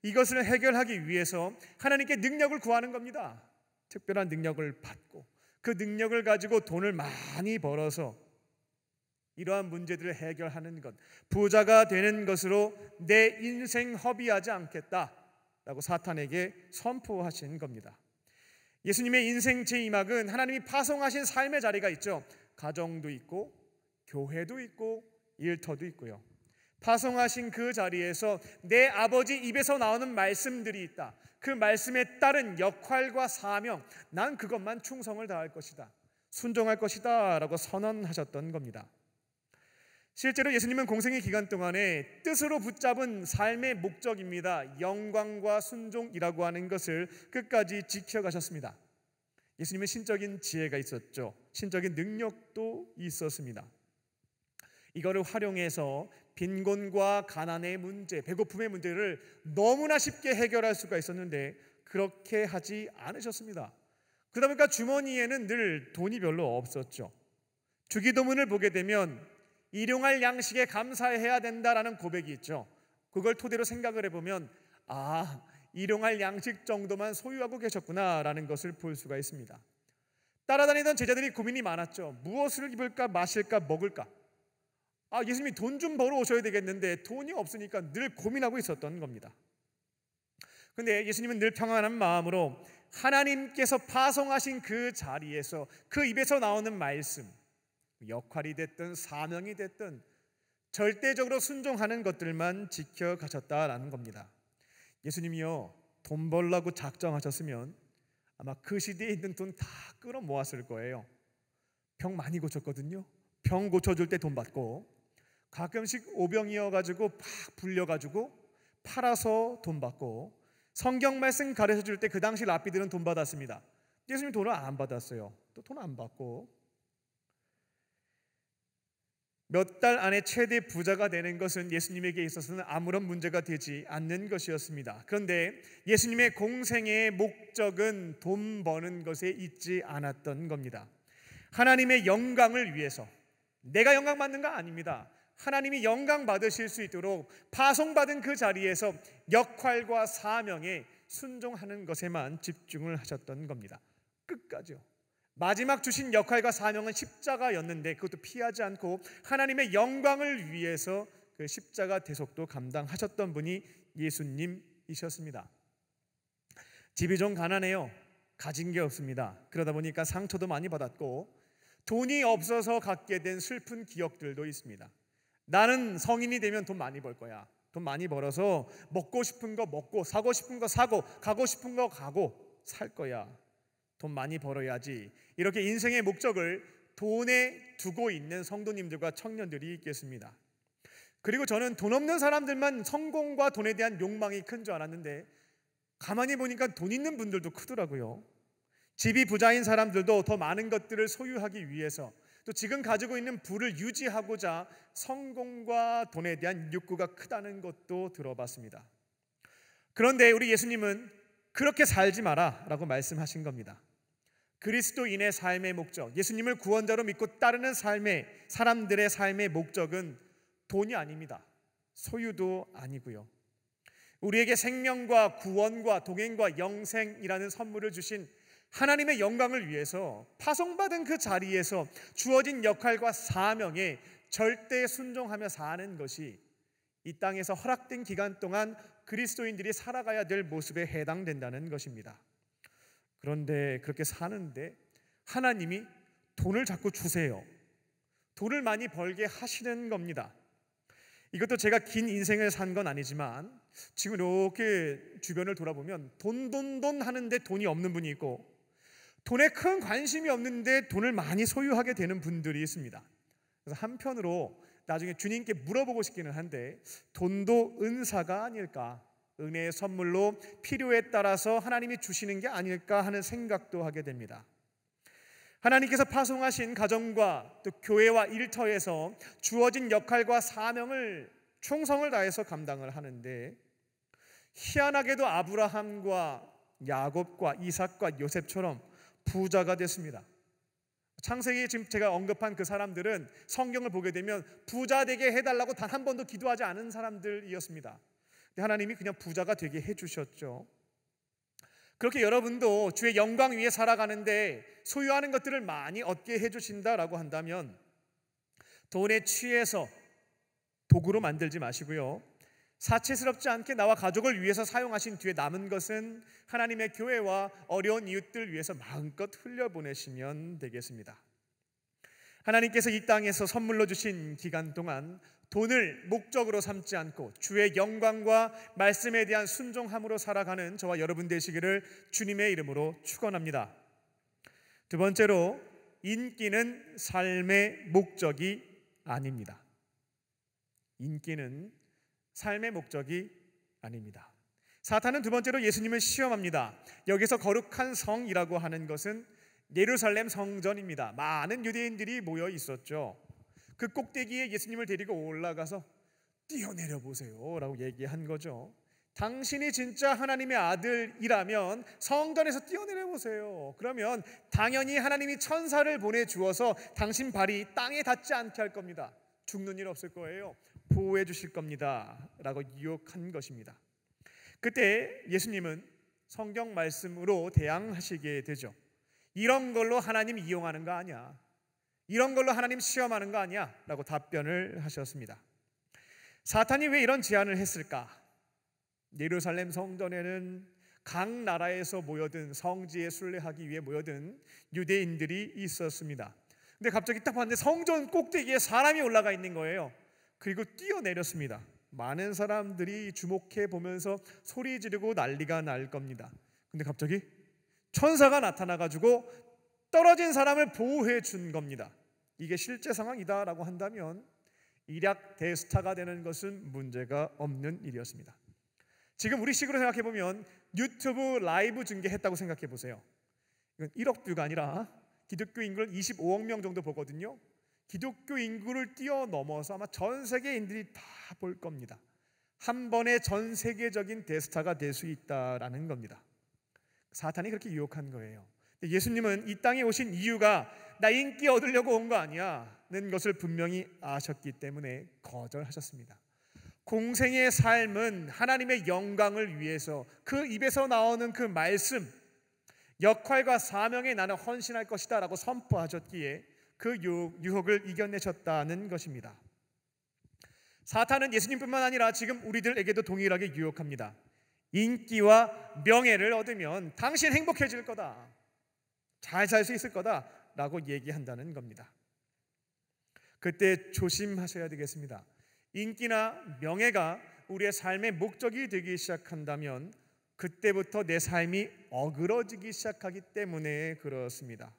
이것을 해결하기 위해서 하나님께 능력을 구하는 겁니다. 특별한 능력을 받고 그 능력을 가지고 돈을 많이 벌어서 이러한 문제들을 해결하는 것, 부자가 되는 것으로 내 인생 허비하지 않겠다라고 사탄에게 선포하신 겁니다. 예수님의 인생 제2막은 하나님이 파송하신 삶의 자리가 있죠. 가정도 있고 교회도 있고 일터도 있고요. 파송하신 그 자리에서 내 아버지 입에서 나오는 말씀들이 있다. 그 말씀에 따른 역할과 사명, 난 그것만 충성을 다할 것이다, 순종할 것이다 라고 선언하셨던 겁니다. 실제로 예수님은 공생의 기간 동안에 뜻으로 붙잡은 삶의 목적입니다. 영광과 순종이라고 하는 것을 끝까지 지켜가셨습니다. 예수님은 신적인 지혜가 있었죠. 신적인 능력도 있었습니다. 이거를 활용해서 빈곤과 가난의 문제, 배고픔의 문제를 너무나 쉽게 해결할 수가 있었는데 그렇게 하지 않으셨습니다. 그러다 보니까 주머니에는 늘 돈이 별로 없었죠. 주기도문을 보게 되면 일용할 양식에 감사해야 된다라는 고백이 있죠. 그걸 토대로 생각을 해보면 일용할 양식 정도만 소유하고 계셨구나라는 것을 볼 수가 있습니다. 따라다니던 제자들이 고민이 많았죠. 무엇을 입을까, 마실까, 먹을까. 예수님이 돈 좀 벌어 오셔야 되겠는데 돈이 없으니까 늘 고민하고 있었던 겁니다. 그런데 예수님은 늘 평안한 마음으로 하나님께서 파송하신 그 자리에서 그 입에서 나오는 말씀, 역할이 됐든 사명이 됐든 절대적으로 순종하는 것들만 지켜가셨다라는 겁니다. 예수님이요, 돈 벌라고 작정하셨으면 아마 그 시대에 있는 돈 다 끌어 모았을 거예요. 병 많이 고쳤거든요. 병 고쳐줄 때 돈 받고, 가끔씩 오병이어가지고 팍 불려가지고 팔아서 돈 받고, 성경 말씀 가르쳐줄 때 그 당시 랍비들은 돈 받았습니다. 예수님 돈을 안 받았어요. 또 돈 안 받고, 몇 달 안에 최대 부자가 되는 것은 예수님에게 있어서는 아무런 문제가 되지 않는 것이었습니다. 그런데 예수님의 공생의 목적은 돈 버는 것에 있지 않았던 겁니다. 하나님의 영광을 위해서, 내가 영광 받는 거 아닙니다. 하나님이 영광 받으실 수 있도록 파송받은 그 자리에서 역할과 사명에 순종하는 것에만 집중을 하셨던 겁니다. 끝까지요. 마지막 주신 역할과 사명은 십자가였는데 그것도 피하지 않고 하나님의 영광을 위해서 그 십자가 대속도 감당하셨던 분이 예수님이셨습니다. 집이 좀 가난해요. 가진 게 없습니다. 그러다 보니까 상처도 많이 받았고 돈이 없어서 갖게 된 슬픈 기억들도 있습니다. 나는 성인이 되면 돈 많이 벌 거야. 돈 많이 벌어서 먹고 싶은 거 먹고 사고 싶은 거 사고 가고 싶은 거 가고 살 거야. 돈 많이 벌어야지. 이렇게 인생의 목적을 돈에 두고 있는 성도님들과 청년들이 있겠습니다. 그리고 저는 돈 없는 사람들만 성공과 돈에 대한 욕망이 큰 줄 알았는데 가만히 보니까 돈 있는 분들도 크더라고요. 집이 부자인 사람들도 더 많은 것들을 소유하기 위해서 또 지금 가지고 있는 부를 유지하고자 성공과 돈에 대한 욕구가 크다는 것도 들어봤습니다. 그런데 우리 예수님은 그렇게 살지 마라 라고 말씀하신 겁니다. 그리스도인의 삶의 목적, 예수님을 구원자로 믿고 따르는 사람들의 삶의 목적은 돈이 아닙니다. 소유도 아니고요. 우리에게 생명과 구원과 동행과 영생이라는 선물을 주신 하나님의 영광을 위해서 파송받은 그 자리에서 주어진 역할과 사명에 절대 순종하며 사는 것이 이 땅에서 허락된 기간 동안 그리스도인들이 살아가야 될 모습에 해당된다는 것입니다. 그런데 그렇게 사는데 하나님이 돈을 자꾸 주세요. 돈을 많이 벌게 하시는 겁니다. 이것도 제가 긴 인생을 산 건 아니지만 지금 이렇게 주변을 돌아보면 돈 하는데 돈이 없는 분이 있고 돈에 큰 관심이 없는데 돈을 많이 소유하게 되는 분들이 있습니다. 그래서 한편으로 나중에 주님께 물어보고 싶기는 한데 돈도 은사가 아닐까, 은혜의 선물로 필요에 따라서 하나님이 주시는 게 아닐까 하는 생각도 하게 됩니다. 하나님께서 파송하신 가정과 또 교회와 일터에서 주어진 역할과 사명을 충성을 다해서 감당을 하는데 희한하게도 아브라함과 야곱과 이삭과 요셉처럼 부자가 됐습니다. 창세기 지금 제가 언급한 그 사람들은 성경을 보게 되면 부자 되게 해달라고 단 한 번도 기도하지 않은 사람들이었습니다. 하나님이 그냥 부자가 되게 해주셨죠. 그렇게 여러분도 주의 영광 위에 살아가는데 소유하는 것들을 많이 얻게 해주신다라고 한다면 돈에 취해서 도구로 만들지 마시고요, 사치스럽지 않게 나와 가족을 위해서 사용하신 뒤에 남은 것은 하나님의 교회와 어려운 이웃들 위해서 마음껏 흘려보내시면 되겠습니다. 하나님께서 이 땅에서 선물로 주신 기간 동안 돈을 목적으로 삼지 않고 주의 영광과 말씀에 대한 순종함으로 살아가는 저와 여러분 되시기를 주님의 이름으로 축원합니다. 두 번째로, 인기는 삶의 목적이 아닙니다. 인기는 삶의 목적이 아닙니다. 사탄은 두 번째로 예수님을 시험합니다. 여기서 거룩한 성이라고 하는 것은 예루살렘 성전입니다. 많은 유대인들이 모여 있었죠. 그 꼭대기에 예수님을 데리고 올라가서 뛰어내려 보세요 라고 얘기한 거죠. 당신이 진짜 하나님의 아들이라면 성전에서 뛰어내려 보세요. 그러면 당연히 하나님이 천사를 보내주어서 당신 발이 땅에 닿지 않게 할 겁니다. 죽는 일 없을 거예요. 보호해 주실 겁니다 라고 유혹한 것입니다. 그때 예수님은 성경 말씀으로 대항하시게 되죠. 이런 걸로 하나님 이용하는 거 아니야, 이런 걸로 하나님 시험하는 거 아니야 라고 답변을 하셨습니다. 사탄이 왜 이런 제안을 했을까? 예루살렘 성전에는 각 나라에서 모여든, 성지에 순례하기 위해 모여든 유대인들이 있었습니다. 근데 갑자기 딱 봤는데 성전 꼭대기에 사람이 올라가 있는 거예요. 그리고 뛰어내렸습니다. 많은 사람들이 주목해 보면서 소리 지르고 난리가 날 겁니다. 근데 갑자기 천사가 나타나가지고 떨어진 사람을 보호해 준 겁니다. 이게 실제 상황이다라고 한다면 일약 대스타가 되는 것은 문제가 없는 일이었습니다. 지금 우리 식으로 생각해 보면 유튜브 라이브 중계했다고 생각해 보세요. 이건 1억 뷰가 아니라 기독교 인구를 25억 명 정도 보거든요. 기독교 인구를 뛰어넘어서 아마 전 세계인들이 다 볼 겁니다. 한 번에 전 세계적인 대스타가 될 수 있다라는 겁니다. 사탄이 그렇게 유혹한 거예요. 예수님은 이 땅에 오신 이유가 나 인기 얻으려고 온 거 아니야는 것을 분명히 아셨기 때문에 거절하셨습니다. 공생의 삶은 하나님의 영광을 위해서 그 입에서 나오는 그 말씀, 역할과 사명에 나는 헌신할 것이다 라고 선포하셨기에 그 유혹을 이겨내셨다는 것입니다. 사탄은 예수님뿐만 아니라 지금 우리들에게도 동일하게 유혹합니다. 인기와 명예를 얻으면 당신 행복해질 거다, 잘 살 수 있을 거다 라고 얘기한다는 겁니다. 그때 조심하셔야 되겠습니다. 인기나 명예가 우리의 삶의 목적이 되기 시작한다면 그때부터 내 삶이 어그러지기 시작하기 때문에 그렇습니다.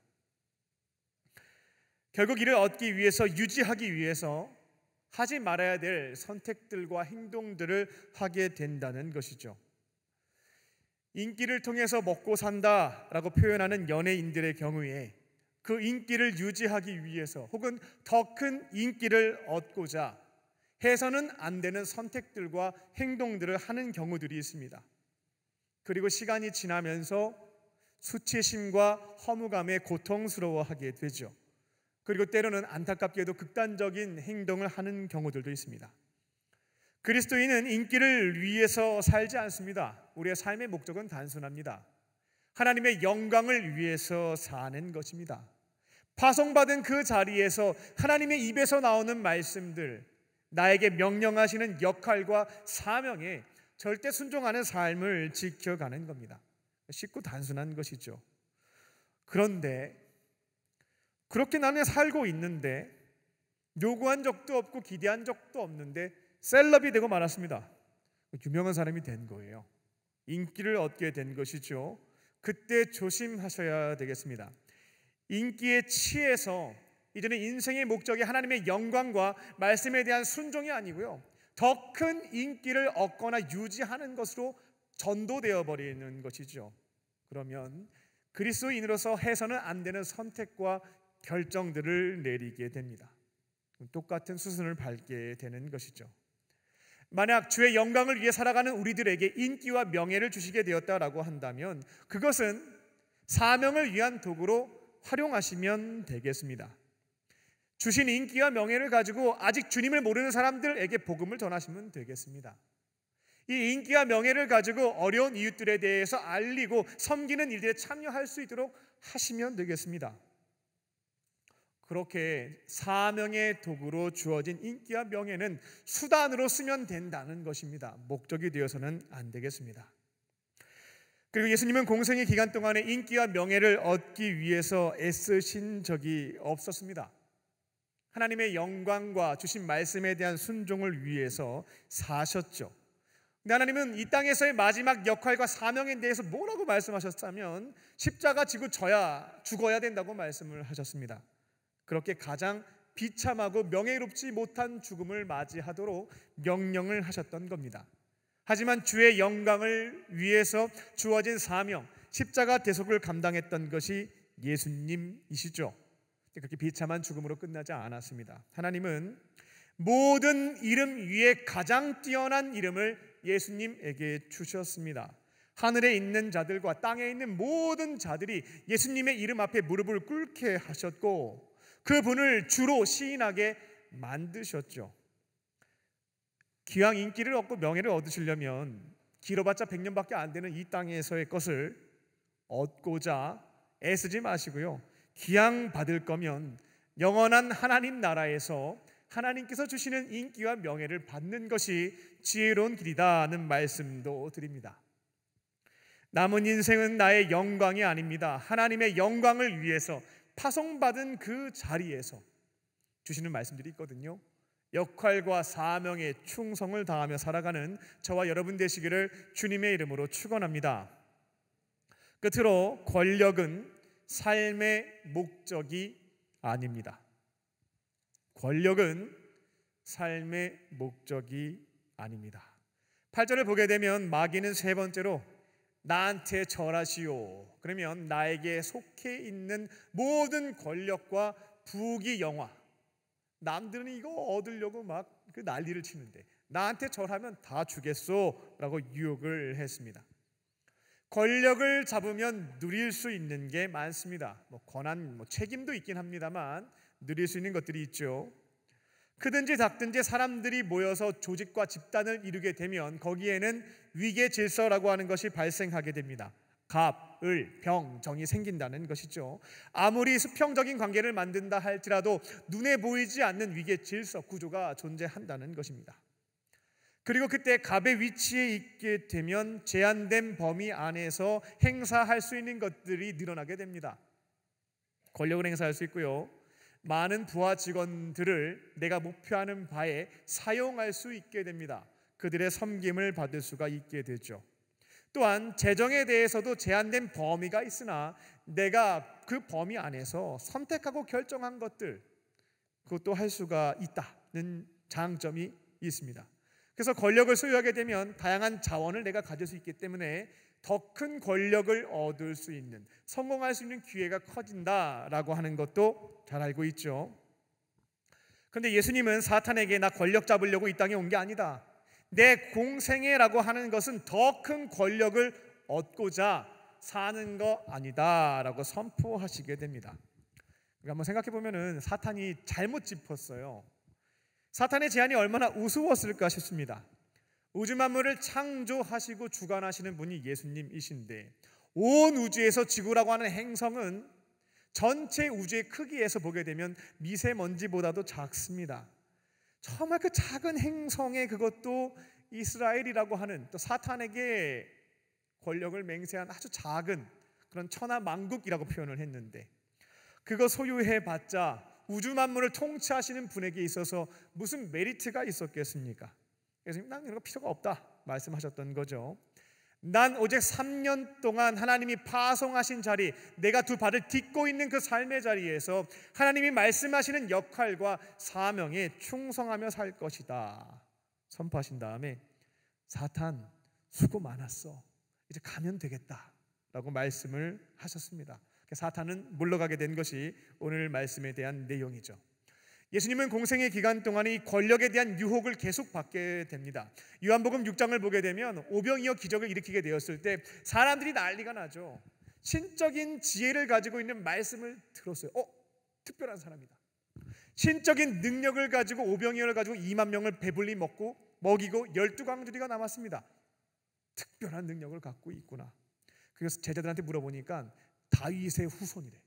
결국 이를 얻기 위해서, 유지하기 위해서 하지 말아야 될 선택들과 행동들을 하게 된다는 것이죠. 인기를 통해서 먹고 산다라고 표현하는 연예인들의 경우에 그 인기를 유지하기 위해서 혹은 더 큰 인기를 얻고자 해서는 안 되는 선택들과 행동들을 하는 경우들이 있습니다. 그리고 시간이 지나면서 수치심과 허무감에 고통스러워하게 되죠. 그리고 때로는 안타깝게도 극단적인 행동을 하는 경우들도 있습니다. 그리스도인은 인기를 위해서 살지 않습니다. 우리의 삶의 목적은 단순합니다. 하나님의 영광을 위해서 사는 것입니다. 파송받은 그 자리에서 하나님의 입에서 나오는 말씀들, 나에게 명령하시는 역할과 사명에 절대 순종하는 삶을 지켜가는 겁니다. 쉽고 단순한 것이죠. 그런데 그렇게 나는 살고 있는데 요구한 적도 없고 기대한 적도 없는데 셀럽이 되고 말았습니다. 유명한 사람이 된 거예요. 인기를 얻게 된 것이죠. 그때 조심하셔야 되겠습니다. 인기에 취해서 이제는 인생의 목적이 하나님의 영광과 말씀에 대한 순종이 아니고요, 더 큰 인기를 얻거나 유지하는 것으로 전도되어 버리는 것이죠. 그러면 그리스도인으로서 해서는 안 되는 선택과 결정들을 내리게 됩니다. 똑같은 수순을 밟게 되는 것이죠. 만약 주의 영광을 위해 살아가는 우리들에게 인기와 명예를 주시게 되었다라고 한다면 그것은 사명을 위한 도구로 활용하시면 되겠습니다. 주신 인기와 명예를 가지고 아직 주님을 모르는 사람들에게 복음을 전하시면 되겠습니다. 이 인기와 명예를 가지고 어려운 이웃들에 대해서 알리고 섬기는 일들에 참여할 수 있도록 하시면 되겠습니다. 그렇게 사명의 도구로 주어진 인기와 명예는 수단으로 쓰면 된다는 것입니다. 목적이 되어서는 안 되겠습니다. 그리고 예수님은 공생의 기간 동안에 인기와 명예를 얻기 위해서 애쓰신 적이 없었습니다. 하나님의 영광과 주신 말씀에 대한 순종을 위해서 사셨죠. 근데 하나님은 이 땅에서의 마지막 역할과 사명에 대해서 뭐라고 말씀하셨다면 십자가 지고 죽어야 된다고 말씀을 하셨습니다. 그렇게 가장 비참하고 명예롭지 못한 죽음을 맞이하도록 명령을 하셨던 겁니다. 하지만 주의 영광을 위해서 주어진 사명, 십자가 대속을 감당했던 것이 예수님이시죠. 그렇게 비참한 죽음으로 끝나지 않았습니다. 하나님은 모든 이름 위에 가장 뛰어난 이름을 예수님에게 주셨습니다. 하늘에 있는 자들과 땅에 있는 모든 자들이 예수님의 이름 앞에 무릎을 꿇게 하셨고 그분을 주로 시인하게 만드셨죠. 기왕 인기를 얻고 명예를 얻으시려면 길어봤자 100년밖에 안 되는 이 땅에서의 것을 얻고자 애쓰지 마시고요, 기왕 받을 거면 영원한 하나님 나라에서 하나님께서 주시는 인기와 명예를 받는 것이 지혜로운 길이다는 말씀도 드립니다. 남은 인생은 나의 영광이 아닙니다. 하나님의 영광을 위해서 파송받은 그 자리에서 주시는 말씀들이 있거든요. 역할과 사명에 충성을 다하며 살아가는 저와 여러분 되시기를 주님의 이름으로 축원합니다. 끝으로 권력은 삶의 목적이 아닙니다. 권력은 삶의 목적이 아닙니다. 8절을 보게 되면 마귀는 세 번째로 나한테 절하시오. 그러면 나에게 속해 있는 모든 권력과 부귀 영화, 남들은 이거 얻으려고 막 그 난리를 치는데 나한테 절하면 다 주겠소 라고 유혹을 했습니다. 권력을 잡으면 누릴 수 있는 게 많습니다. 권한, 책임도 있긴 합니다만 누릴 수 있는 것들이 있죠. 크든지 작든지 사람들이 모여서 조직과 집단을 이루게 되면 거기에는 위계 질서라고 하는 것이 발생하게 됩니다. 갑, 을, 병, 정이 생긴다는 것이죠. 아무리 수평적인 관계를 만든다 할지라도 눈에 보이지 않는 위계 질서 구조가 존재한다는 것입니다. 그리고 그때 갑의 위치에 있게 되면 제한된 범위 안에서 행사할 수 있는 것들이 늘어나게 됩니다. 권력을 행사할 수 있고요, 많은 부하 직원들을 내가 목표하는 바에 사용할 수 있게 됩니다. 그들의 섬김을 받을 수가 있게 되죠. 또한 재정에 대해서도 제한된 범위가 있으나 내가 그 범위 안에서 선택하고 결정한 것들, 그것도 할 수가 있다는 장점이 있습니다. 그래서 권력을 소유하게 되면 다양한 자원을 내가 가질 수 있기 때문에 더 큰 권력을 얻을 수 있는, 성공할 수 있는 기회가 커진다라고 하는 것도 잘 알고 있죠. 그런데 예수님은 사탄에게 나 권력 잡으려고 이 땅에 온 게 아니다, 내 공생애라고 하는 것은 더 큰 권력을 얻고자 사는 거 아니다 라고 선포하시게 됩니다. 한번 생각해 보면은 사탄이 잘못 짚었어요. 사탄의 제안이 얼마나 우스웠을까 싶습니다. 우주 만물을 창조하시고 주관하시는 분이 예수님이신데, 온 우주에서 지구라고 하는 행성은 전체 우주의 크기에서 보게 되면 미세먼지보다도 작습니다. 정말 그 작은 행성에 그것도 이스라엘이라고 하는, 또 사탄에게 권력을 맹세한 아주 작은 그런 천하만국이라고 표현을 했는데, 그거 소유해봤자 우주 만물을 통치하시는 분에게 있어서 무슨 메리트가 있었겠습니까? 그래서 난 이런 거 필요가 없다 말씀하셨던 거죠. 난 오직 3년 동안 하나님이 파송하신 자리, 내가 두 발을 딛고 있는 그 삶의 자리에서 하나님이 말씀하시는 역할과 사명에 충성하며 살 것이다 선포하신 다음에, 사탄 수고 많았어, 이제 가면 되겠다 라고 말씀을 하셨습니다. 사탄은 물러가게 된 것이 오늘 말씀에 대한 내용이죠. 예수님은 공생의 기간 동안 이 권력에 대한 유혹을 계속 받게 됩니다. 요한복음 6장을 보게 되면 오병이어 기적을 일으키게 되었을 때 사람들이 난리가 나죠. 신적인 지혜를 가지고 있는 말씀을 들었어요. 특별한 사람이다. 신적인 능력을 가지고 오병이어를 가지고 2만 명을 배불리 먹고 먹이고 12강주리가 남았습니다. 특별한 능력을 갖고 있구나. 그래서 제자들한테 물어보니까 다윗의 후손이래.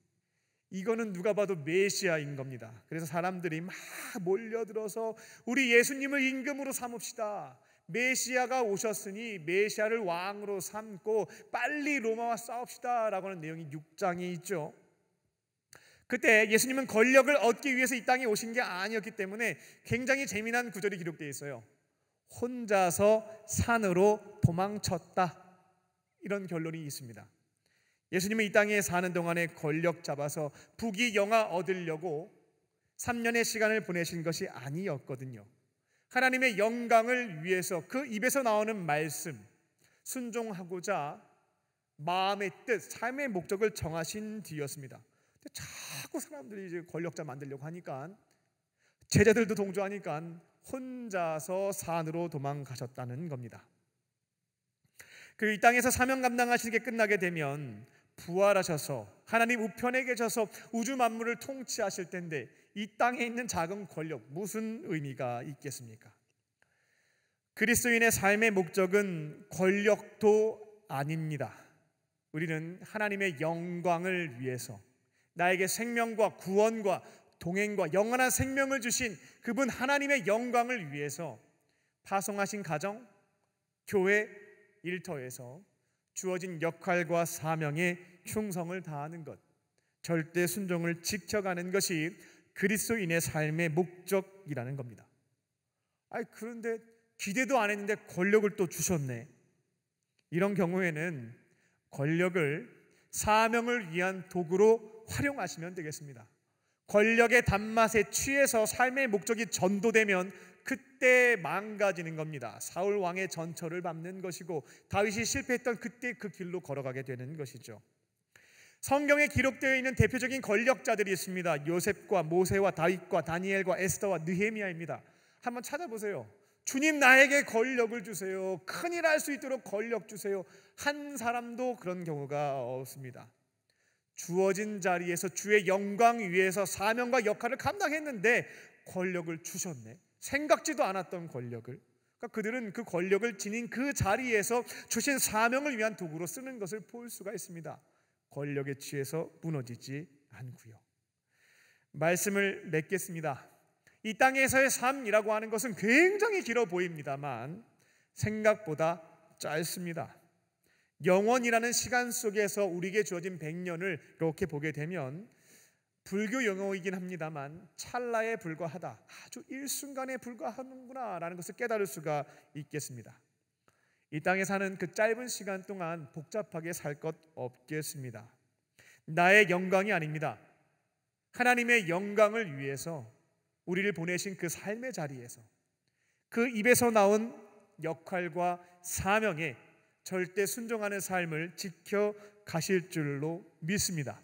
이거는 누가 봐도 메시아인 겁니다. 그래서 사람들이 막 몰려들어서 우리 예수님을 임금으로 삼읍시다, 메시아가 오셨으니 메시아를 왕으로 삼고 빨리 로마와 싸웁시다 라고 하는 내용이 6장에 있죠. 그때 예수님은 권력을 얻기 위해서 이 땅에 오신 게 아니었기 때문에 굉장히 재미난 구절이 기록되어 있어요. 혼자서 산으로 도망쳤다, 이런 결론이 있습니다. 예수님은 이 땅에 사는 동안에 권력 잡아서 부귀영화 얻으려고 3년의 시간을 보내신 것이 아니었거든요. 하나님의 영광을 위해서 그 입에서 나오는 말씀 순종하고자 마음의 뜻, 삶의 목적을 정하신 뒤였습니다. 근데 자꾸 사람들이 이제 권력자 만들려고 하니까, 제자들도 동조하니까 혼자서 산으로 도망가셨다는 겁니다. 그리고 이 땅에서 사명 감당하시게 끝나게 되면 부활하셔서 하나님 우편에 계셔서 우주 만물을 통치하실 텐데, 이 땅에 있는 작은 권력 무슨 의미가 있겠습니까? 그리스도인의 삶의 목적은 권력도 아닙니다. 우리는 하나님의 영광을 위해서, 나에게 생명과 구원과 동행과 영원한 생명을 주신 그분 하나님의 영광을 위해서 파송하신 가정, 교회, 일터에서 주어진 역할과 사명에 충성을 다하는 것, 절대 순종을 지켜가는 것이 그리스도인의 삶의 목적이라는 겁니다. 그런데 기대도 안 했는데 권력을 또 주셨네. 이런 경우에는 권력을 사명을 위한 도구로 활용하시면 되겠습니다. 권력의 단맛에 취해서 삶의 목적이 전도되면 그때 망가지는 겁니다. 사울 왕의 전처를 밟는 것이고 다윗이 실패했던 그때 그 길로 걸어가게 되는 것이죠. 성경에 기록되어 있는 대표적인 권력자들이 있습니다. 요셉과 모세와 다윗과 다니엘과 에스더와 느헤미야입니다. 한번 찾아보세요. 주님, 나에게 권력을 주세요, 큰일 할 수 있도록 권력 주세요, 한 사람도 그런 경우가 없습니다. 주어진 자리에서 주의 영광 위에서 사명과 역할을 감당했는데 권력을 주셨네. 생각지도 않았던 권력을. 그러니까 그들은 그 권력을 지닌 그 자리에서 주신 사명을 위한 도구로 쓰는 것을 볼 수가 있습니다. 권력에 취해서 무너지지 않고요. 말씀을 맺겠습니다. 이 땅에서의 삶이라고 하는 것은 굉장히 길어 보입니다만 생각보다 짧습니다. 영원이라는 시간 속에서 우리에게 주어진 100년을 이렇게 보게 되면 불교 용어이긴 합니다만 찰나에 불과하다, 아주 일순간에 불과하는구나 라는 것을 깨달을 수가 있겠습니다. 이 땅에 사는 그 짧은 시간 동안 복잡하게 살 것 없겠습니다. 나의 영광이 아닙니다. 하나님의 영광을 위해서 우리를 보내신 그 삶의 자리에서 그 입에서 나온 역할과 사명에 절대 순종하는 삶을 지켜가실 줄로 믿습니다.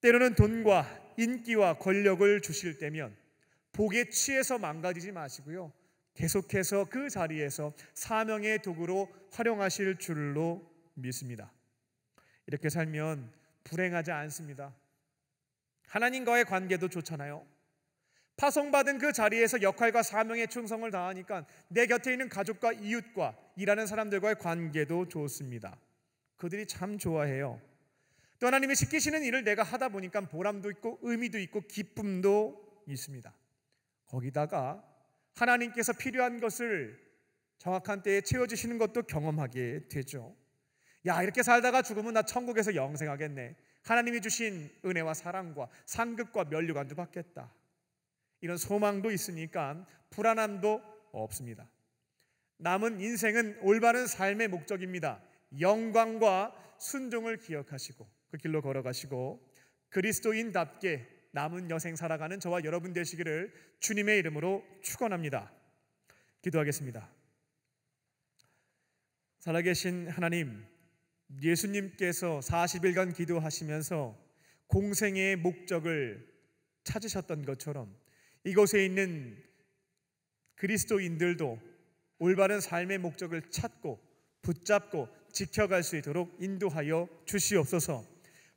때로는 돈과 인기와 권력을 주실 때면 복에 취해서 망가지지 마시고요, 계속해서 그 자리에서 사명의 도구로 활용하실 줄로 믿습니다. 이렇게 살면 불행하지 않습니다. 하나님과의 관계도 좋잖아요. 파송받은 그 자리에서 역할과 사명에 충성을 다하니까 내 곁에 있는 가족과 이웃과 일하는 사람들과의 관계도 좋습니다. 그들이 참 좋아해요. 또 하나님이 시키시는 일을 내가 하다 보니까 보람도 있고 의미도 있고 기쁨도 있습니다. 거기다가 하나님께서 필요한 것을 정확한 때에 채워주시는 것도 경험하게 되죠. 야, 이렇게 살다가 죽으면 나 천국에서 영생하겠네. 하나님이 주신 은혜와 사랑과 상급과 면류관도 받겠다. 이런 소망도 있으니까 불안함도 없습니다. 남은 인생은 올바른 삶의 목적입니다. 영광과 순종을 기억하시고 그 길로 걸어가시고 그리스도인답게 남은 여생 살아가는 저와 여러분 되시기를 주님의 이름으로 축원합니다. 기도하겠습니다. 살아계신 하나님, 예수님께서 40일간 기도하시면서 공생의 목적을 찾으셨던 것처럼 이곳에 있는 그리스도인들도 올바른 삶의 목적을 찾고 붙잡고 지켜갈 수 있도록 인도하여 주시옵소서.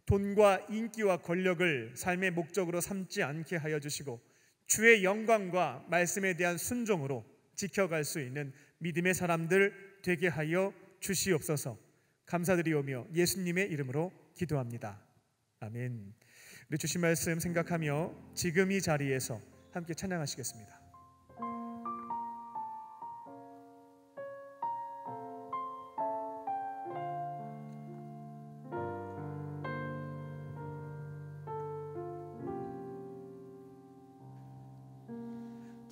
돈과 인기와 권력을 삶의 목적으로 삼지 않게 하여 주시고 주의 영광과 말씀에 대한 순종으로 지켜갈 수 있는 믿음의 사람들 되게 하여 주시옵소서. 감사드리오며 예수님의 이름으로 기도합니다. 아멘. 우리 주신 말씀 생각하며 지금 이 자리에서 함께 찬양하시겠습니다.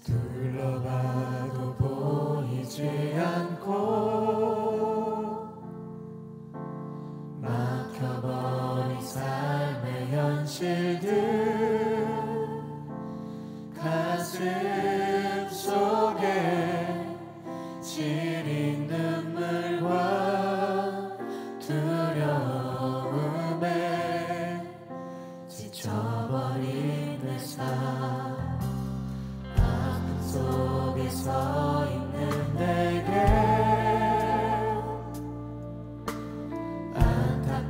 둘러봐도 보이지 않고 막혀버린 삶의 현실들 가슴 속에 시린 눈물과 두려움에 지쳐버린 내 삶 속에 서 있는 내게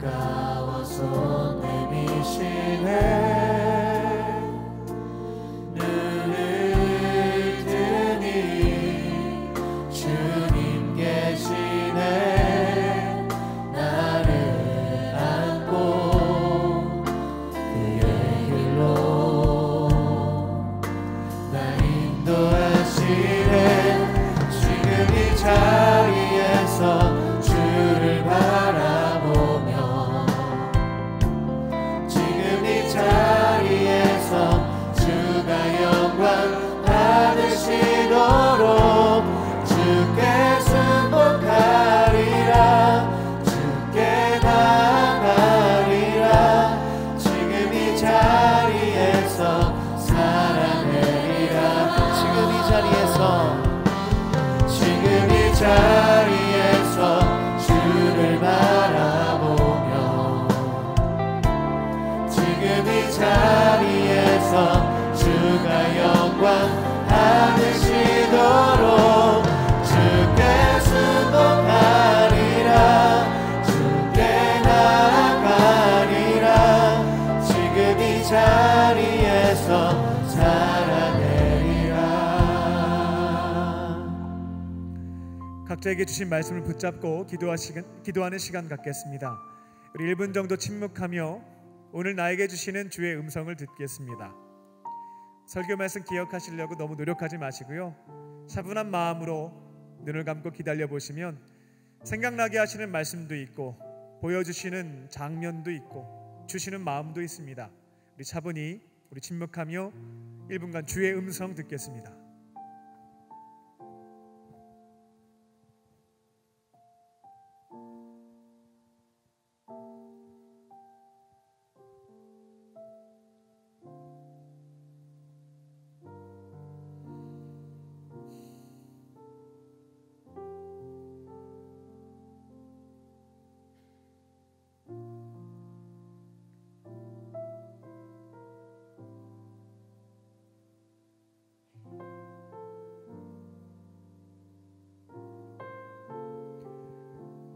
안타까워서 내미시네. 눈을 뜨니 주님 계시네. 나를 안고 그의 길로 나 인도하시네. 지금 이 자리에서 주를 바라보며 지금 이 자리에서 주가 영광 받으시도록 주께 순복하리라. 주께 나아가리라. 지금 이 자리에서 살아내리라. 지금 이 자리에서 주를 바라보며 지금 이 자리에서 주가 영광 받으시도록 주께 순복하리라. 주께 나아가리라. 지금 이 자리에서 살아내리라. 각자에게 주신 말씀을 붙잡고 기도하는 시간 갖겠습니다. 우리 1분 정도 침묵하며 오늘 나에게 주시는 주의 음성을 듣겠습니다. 설교 말씀 기억하시려고 너무 노력하지 마시고요, 차분한 마음으로 눈을 감고 기다려 보시면 생각나게 하시는 말씀도 있고 보여주시는 장면도 있고 주시는 마음도 있습니다. 우리 차분히 우리 침묵하며 1분간 주의 음성 듣겠습니다.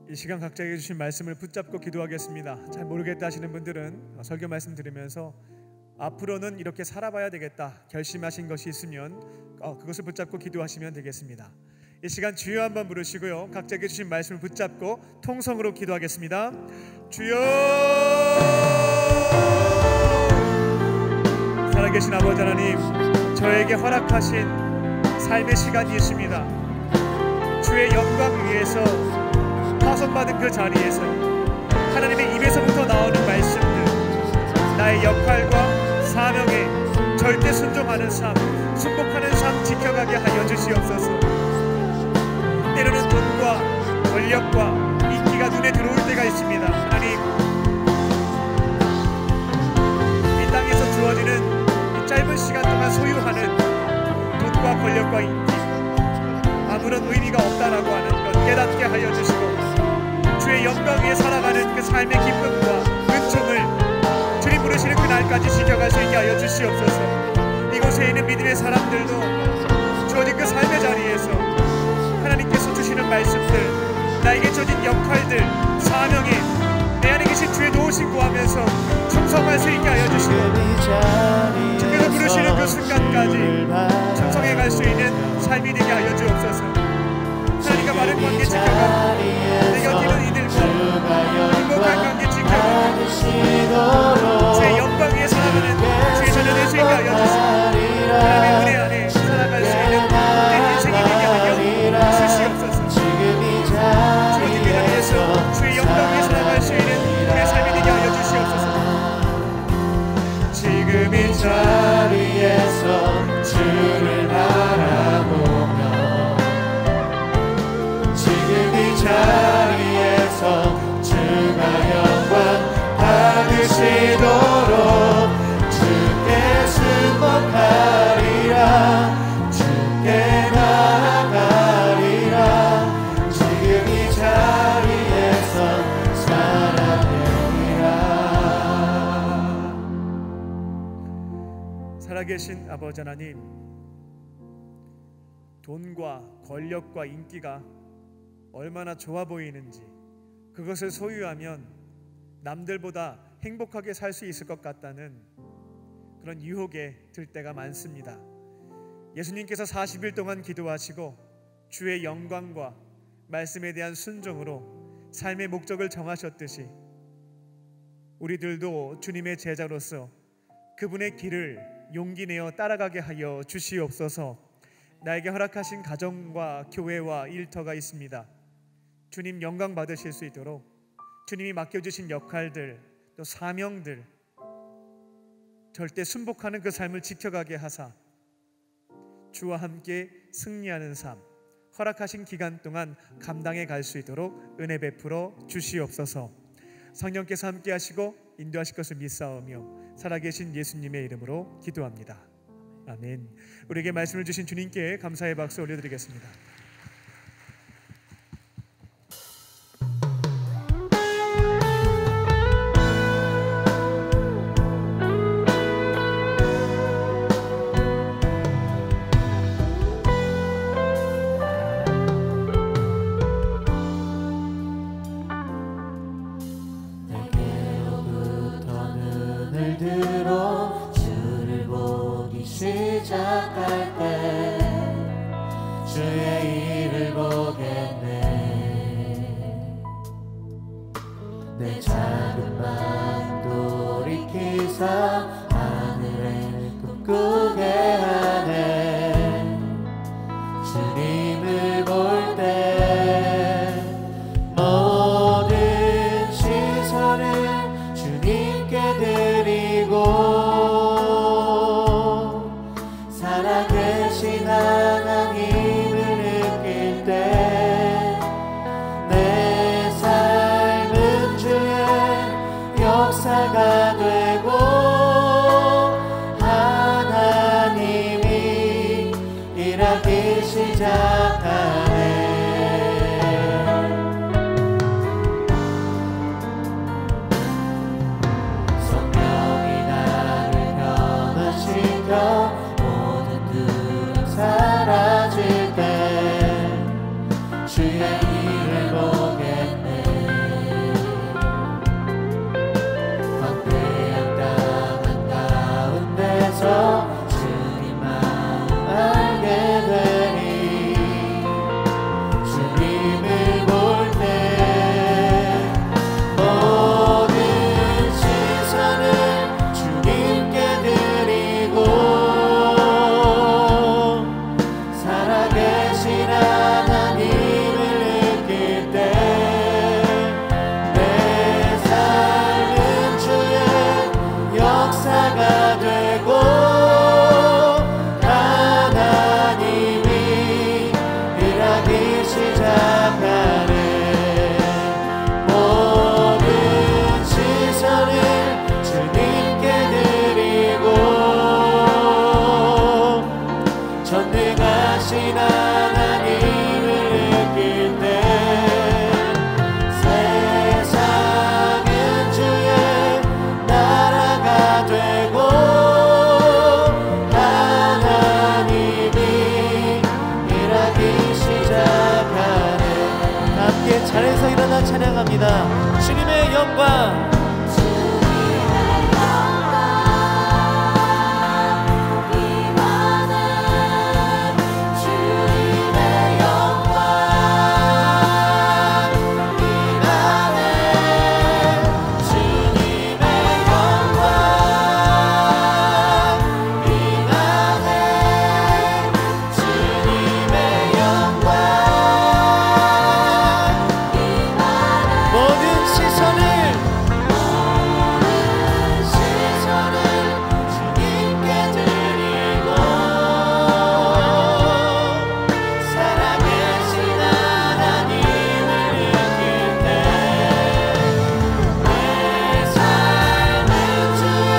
이 시간 각자에게 주신 말씀을 붙잡고 기도하겠습니다. 잘 모르겠다 하시는 분들은 설교 말씀 들으면서 앞으로는 이렇게 살아봐야 되겠다 결심하신 것이 있으면 그것을 붙잡고 기도하시면 되겠습니다. 이 시간 주여 한번 부르시고요, 각자에게 주신 말씀을 붙잡고 통성으로 기도하겠습니다. 주여! 살아계신 아버지 하나님, 저에게 허락하신 삶의 시간이 있습니다. 주의 영광 위에서 파송받은 그 자리에서 하나님의 입에서부터 나오는 말씀들, 나의 역할과 사명에 절대 순종하는 삶, 순복하는 삶 지켜가게 하여 주시옵소서. 때로는 돈과 권력과 인기가 눈에 들어올 때가 있습니다. 하나님, 이 땅에서 주어지는 이 짧은 시간 동안 소유하는 돈과 권력과 인기, 아무런 의미가 없다라고 하는 것 깨닫게 하여 주시고, 주의 영광 위에 살아가는 그 삶의 기쁨과 은총을 주님 부르시는 그날까지 지켜갈 수 있게 하여 주시옵소서. 이곳에 있는 믿음의 사람들도 주어진 그 삶의 자리에서 하나님께서 주시는 말씀들, 나에게 주어진 역할들, 사명에 내 안에 계신 주의 도우심 구하면서 충성할 수 있게 하여 주시고, 주께서 부르시는 그 순간까지 충성해 갈 수 있는 삶이 되게 하여 주옵소서. 하나님과 바른 관계 지켜가고 내 곁에 있는 이들과 행복한 관계 지켜가고 주의 영광 위에 살아가는 주의 자녀 될 수 있게 하여 주시고, 하나님의 은혜 안에 살아갈 수 있는 복된 인생이 되게 하여 주시옵소서. 주어진 그 자리에서 주의 영광 위에 살아갈 수 있는 우리의 삶이 되게 하여 주시옵소서. 지금 이 자리에서 주를 바라보며, 지금 이 자리에서 주가 영광 받으시도록 주께 순복하리라, 주께 나아가리라. 지금 이 자리에서 살아내리라. 살아계신 아버지 하나님, 돈과 권력과 인기가 얼마나 좋아 보이는지, 그것을 소유하면 남들보다 행복하게 살 수 있을 것 같다는 그런 유혹에 들 때가 많습니다. 예수님께서 40일 동안 기도하시고 주의 영광과 말씀에 대한 순종으로 삶의 목적을 정하셨듯이 우리들도 주님의 제자로서 그분의 길을 용기 내어 따라가게 하여 주시옵소서. 나에게 허락하신 가정과 교회와 일터가 있습니다. 주님 영광 받으실 수 있도록 주님이 맡겨주신 역할들, 또 사명들 절대 순복하는 그 삶을 지켜가게 하사 주와 함께 승리하는 삶, 허락하신 기간 동안 감당해 갈 수 있도록 은혜 베풀어 주시옵소서. 성령께서 함께 하시고 인도하실 것을 믿사오며 살아계신 예수님의 이름으로 기도합니다. 아멘. 우리에게 말씀을 주신 주님께 감사의 박수 올려드리겠습니다. 시작할 때 주의 일을 보겠네. 내 작은 마음 돌이키사 하늘에 꿈꾸게 하네. 주님을 볼 때 모든 시선을 주님께 드리고 시작하네. 성령이 나를 변화시켜 모든 두려움 사라질 때 주의 일을 보겠네. 광대한 땅 한가운데서 주님 마음 알게 되니 주님을 볼 때 모든 시선을 주님께 드리고 살아계신 하나님을 느낄 때 내 삶은 주의 역사가 되고 하나님이 일하기 시작하네. 모든 시선을 주님께 드리고 전능하신 하나님을 느낄 때 세상은 주의 나라가 되고 하나님이 일하기 시작하네. 함께 자리에서 일어나 찬양합니다. 주님의 영광 모든 시선을 주님께 드리고 살아계신 하나님을 느낄 때 내 삶은 주의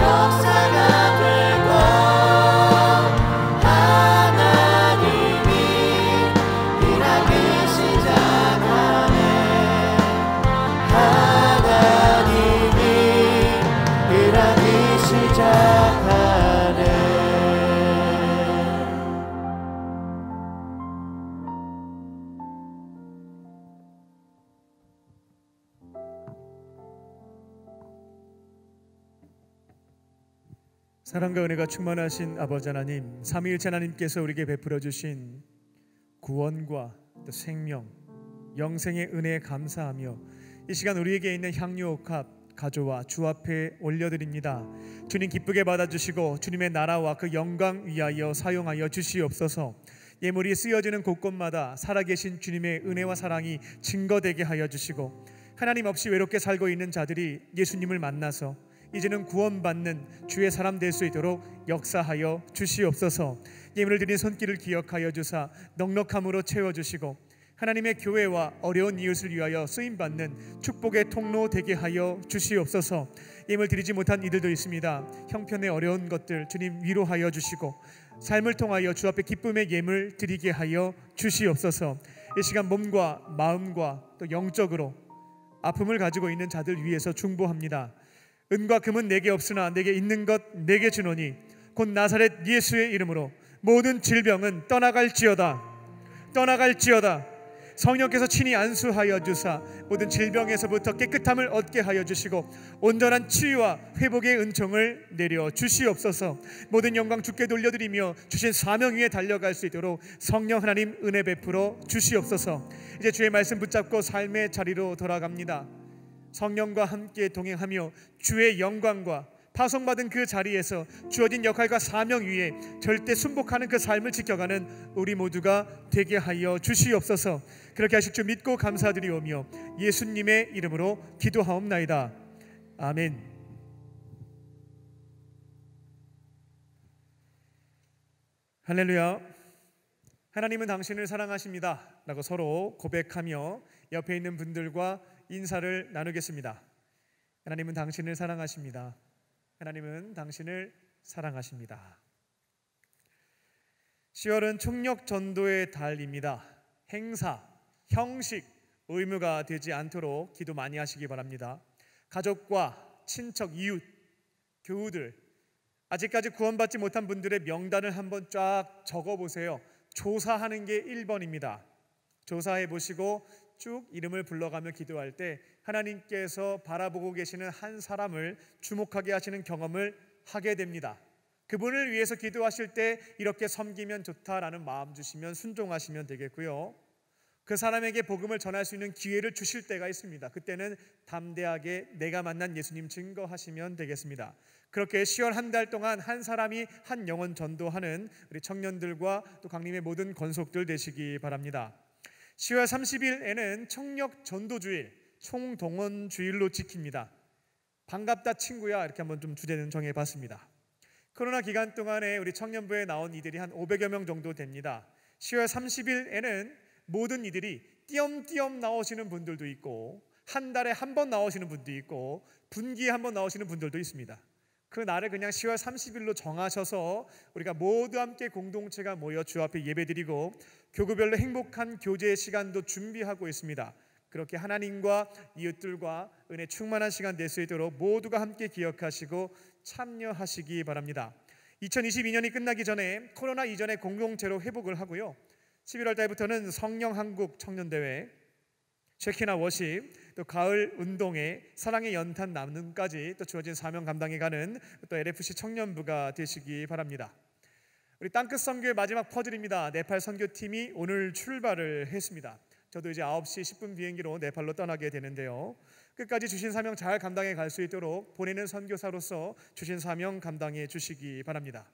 역사가 되고 하나님이 일하기 시작하네. 하나님이 일하기 시작하네. 사랑과 은혜가 충만하신 아버지 하나님, 삼위일체 하나님께서 우리에게 베풀어 주신 구원과 또 생명, 영생의 은혜에 감사하며 이 시간 우리에게 있는 향유옥합 가져와 주 앞에 올려드립니다. 주님 기쁘게 받아주시고 주님의 나라와 그 영광 위하여 사용하여 주시옵소서. 예물이 쓰여지는 곳곳마다 살아계신 주님의 은혜와 사랑이 증거되게 하여 주시고 하나님 없이 외롭게 살고 있는 자들이 예수님을 만나서 이제는 구원받는 주의 사람 될 수 있도록 역사하여 주시옵소서. 예물을 드린 손길을 기억하여 주사 넉넉함으로 채워주시고 하나님의 교회와 어려운 이웃을 위하여 쓰임받는 축복의 통로 되게 하여 주시옵소서. 예물 드리지 못한 이들도 있습니다. 형편의 어려운 것들 주님 위로하여 주시고 삶을 통하여 주 앞에 기쁨의 예물 드리게 하여 주시옵소서. 이 시간 몸과 마음과 또 영적으로 아픔을 가지고 있는 자들 위해서 중보합니다. 은과 금은 내게 없으나 내게 있는 것 내게 주노니 곧 나사렛 예수의 이름으로 모든 질병은 떠나갈지어다. 성령께서 친히 안수하여 주사 모든 질병에서부터 깨끗함을 얻게 하여 주시고 온전한 치유와 회복의 은총을 내려 주시옵소서. 모든 영광 주께 돌려드리며 주신 사명 위에 달려갈 수 있도록 성령 하나님 은혜 베풀어 주시옵소서. 이제 주의 말씀 붙잡고 삶의 자리로 돌아갑니다. 성령과 함께 동행하며 주의 영광과 파송받은 그 자리에서 주어진 역할과 사명 위에 절대 순복하는 그 삶을 지켜가는 우리 모두가 되게 하여 주시옵소서. 그렇게 하실 줄 믿고 감사드리오며 예수님의 이름으로 기도하옵나이다. 아멘. 할렐루야. 하나님은 당신을 사랑하십니다 라고 서로 고백하며 옆에 있는 분들과 인사를 나누겠습니다. 하나님은 당신을 사랑하십니다. 하나님은 당신을 사랑하십니다. 10월은 총력 전도의 달입니다. 행사, 형식, 의무가 되지 않도록 기도 많이 하시기 바랍니다. 가족과 친척, 이웃, 교우들, 아직까지 구원받지 못한 분들의 명단을 한번 쫙 적어보세요. 조사하는 게 1번입니다. 조사해 보시고 쭉 이름을 불러가며 기도할 때 하나님께서 바라보고 계시는 한 사람을 주목하게 하시는 경험을 하게 됩니다. 그분을 위해서 기도하실 때 이렇게 섬기면 좋다라는 마음 주시면 순종하시면 되겠고요. 그 사람에게 복음을 전할 수 있는 기회를 주실 때가 있습니다. 그때는 담대하게 내가 만난 예수님 증거하시면 되겠습니다. 그렇게 10월 한 달 동안 한 사람이 한 영혼 전도하는 우리 청년들과 또 강림의 모든 권속들 되시기 바랍니다. 10월 30일에는 청력 전도주일, 총동원주일로 지킵니다. 반갑다 친구야, 이렇게 한번 좀 주제는 정해봤습니다. 코로나 기간 동안에 우리 청년부에 나온 이들이 한 500여 명 정도 됩니다. 10월 30일에는 모든 이들이 띄엄띄엄 나오시는 분들도 있고 한 달에 한 번 나오시는 분도 있고 분기에 한 번 나오시는 분들도 있습니다. 그 날을 그냥 10월 30일로 정하셔서 우리가 모두 함께 공동체가 모여 주 앞에 예배드리고 교구별로 행복한 교제의 시간도 준비하고 있습니다. 그렇게 하나님과 이웃들과 은혜 충만한 시간 될 수 있도록 모두가 함께 기억하시고 참여하시기 바랍니다. 2022년이 끝나기 전에 코로나 이전의 공동체로 회복을 하고요. 11월 달부터는 성령 한국 청년대회, 쉐키나 워십, 또 가을 운동회, 사랑의 연탄 나눔까지 또 주어진 사명 감당해가는 또 LFC 청년부가 되시기 바랍니다. 우리 땅끝 선교의 마지막 퍼즐입니다. 네팔 선교팀이 오늘 출발을 했습니다. 저도 이제 9시 10분 비행기로 네팔로 떠나게 되는데요. 끝까지 주신 사명 잘 감당해 갈 수 있도록 보내는 선교사로서 주신 사명 감당해 주시기 바랍니다.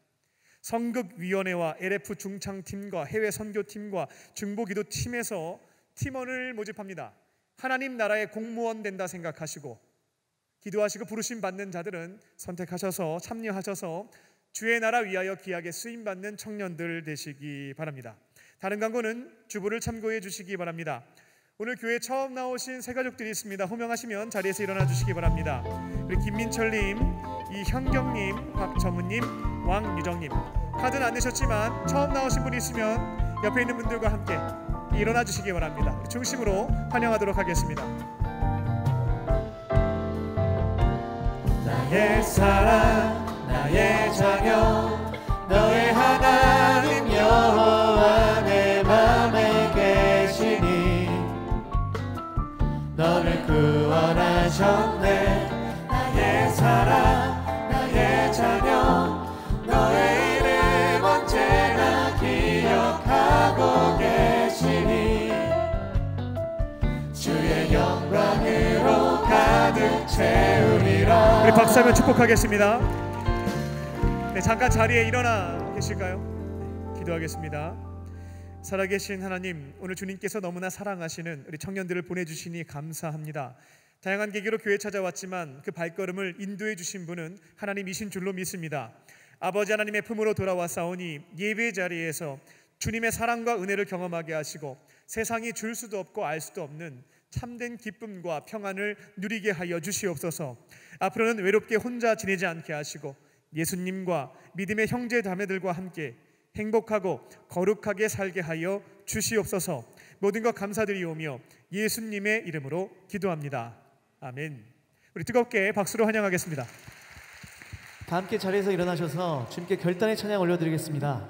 선극위원회와 LF 중창팀과 해외 선교팀과 중보기도팀에서 팀원을 모집합니다. 하나님 나라의 공무원 된다 생각하시고 기도하시고 부르심 받는 자들은 선택하셔서 참여하셔서 주의 나라 위하여 귀하게 쓰임받는 청년들 되시기 바랍니다. 다른 광고는 주보를 참고해 주시기 바랍니다. 오늘 교회 처음 나오신 새 가족들이 있습니다. 호명하시면 자리에서 일어나 주시기 바랍니다. 우리 김민철님, 이현경님, 박정은님, 왕유정님, 카드는 안 내셨지만 처음 나오신 분이 있으면 옆에 있는 분들과 함께 일어나 주시기 바랍니다. 중심으로 환영하도록 하겠습니다. 나의 사랑, 나의 자녀, 너의 하나님 여호와 내 맘에 계시니 너를 구원하셨네. 나의 사랑, 나의 자녀, 너의 이름 언제나 기억하고 계시니 주의 영광으로 가득 채우리라. 우리 박수하며 축복하겠습니다. 네, 잠깐 자리에 일어나 계실까요? 네, 기도하겠습니다. 살아계신 하나님, 오늘 주님께서 너무나 사랑하시는 우리 청년들을 보내주시니 감사합니다. 다양한 계기로 교회 찾아왔지만 그 발걸음을 인도해 주신 분은 하나님이신 줄로 믿습니다. 아버지 하나님의 품으로 돌아왔사오니 예배 자리에서 주님의 사랑과 은혜를 경험하게 하시고 세상이 줄 수도 없고 알 수도 없는 참된 기쁨과 평안을 누리게 하여 주시옵소서. 앞으로는 외롭게 혼자 지내지 않게 하시고 예수님과 믿음의 형제 자매들과 함께 행복하고 거룩하게 살게 하여 주시옵소서. 모든 것 감사드리오며 예수님의 이름으로 기도합니다. 아멘. 우리 뜨겁게 박수로 환영하겠습니다. 다 함께 자리에서 일어나셔서 주님께 결단의 찬양 올려드리겠습니다.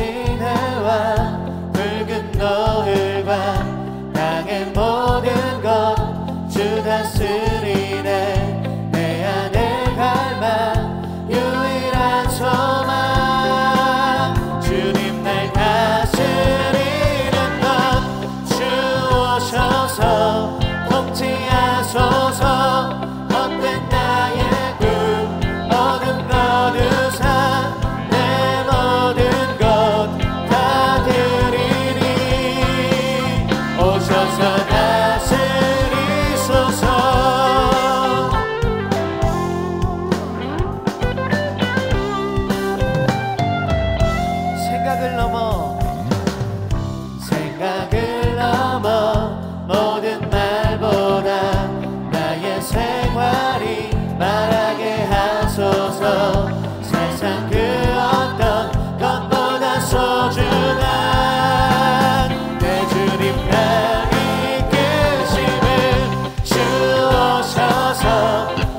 시내와 붉은 거울과 땅의 모든 것 주 다스리네. 내 안에 갈망 유일한 소망 주님 날 다스리는 것 주 오셔서 통치하소서. 헛된 나의 꿈 어둠 거두사 내 모든 것 다 내 주님 나 이끄심을 주오셔서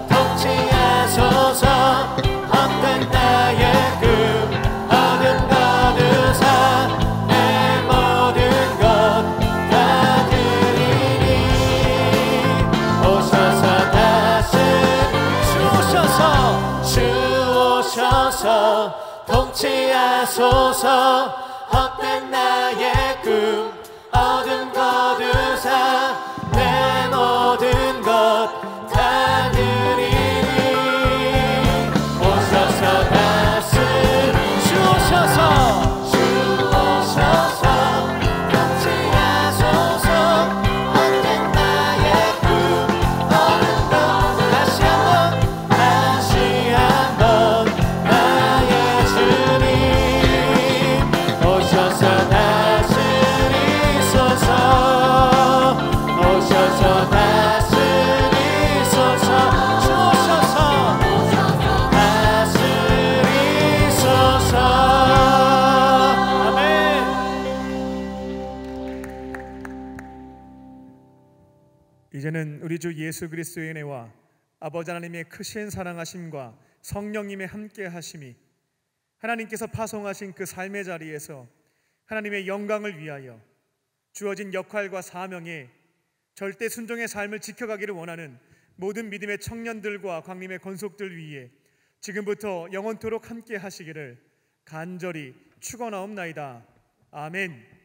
통치하소서 헛된 나의 꿈 얻은 거두사 내 모든 것 다 드리니 오셔서 다시 주오셔서 통치하소서 헛된 나의 꿈 얻은 거두사 내 모든 것 다 드리니 오셔서 다시 주오셔서 통치하소서 헛된 나의 꿈 얻은 것 다시 한번 나의 주님 오셔서 다스리소서 오셔서 다스리소서 주셔서 다스리소서 아멘. 이제는 우리 주 예수 그리스도의 은혜와 아버지 하나님의 크신 사랑하심과 성령님의 함께 하심이 하나님께서 파송하신 그 삶의 자리에서 하나님의 영광을 위하여 주어진 역할과 사명에 절대 순종의 삶을 지켜가기를 원하는 모든 믿음의 청년들과 광림의 권속들 위에 지금부터 영원토록 함께 하시기를 간절히 축원하옵나이다. 아멘.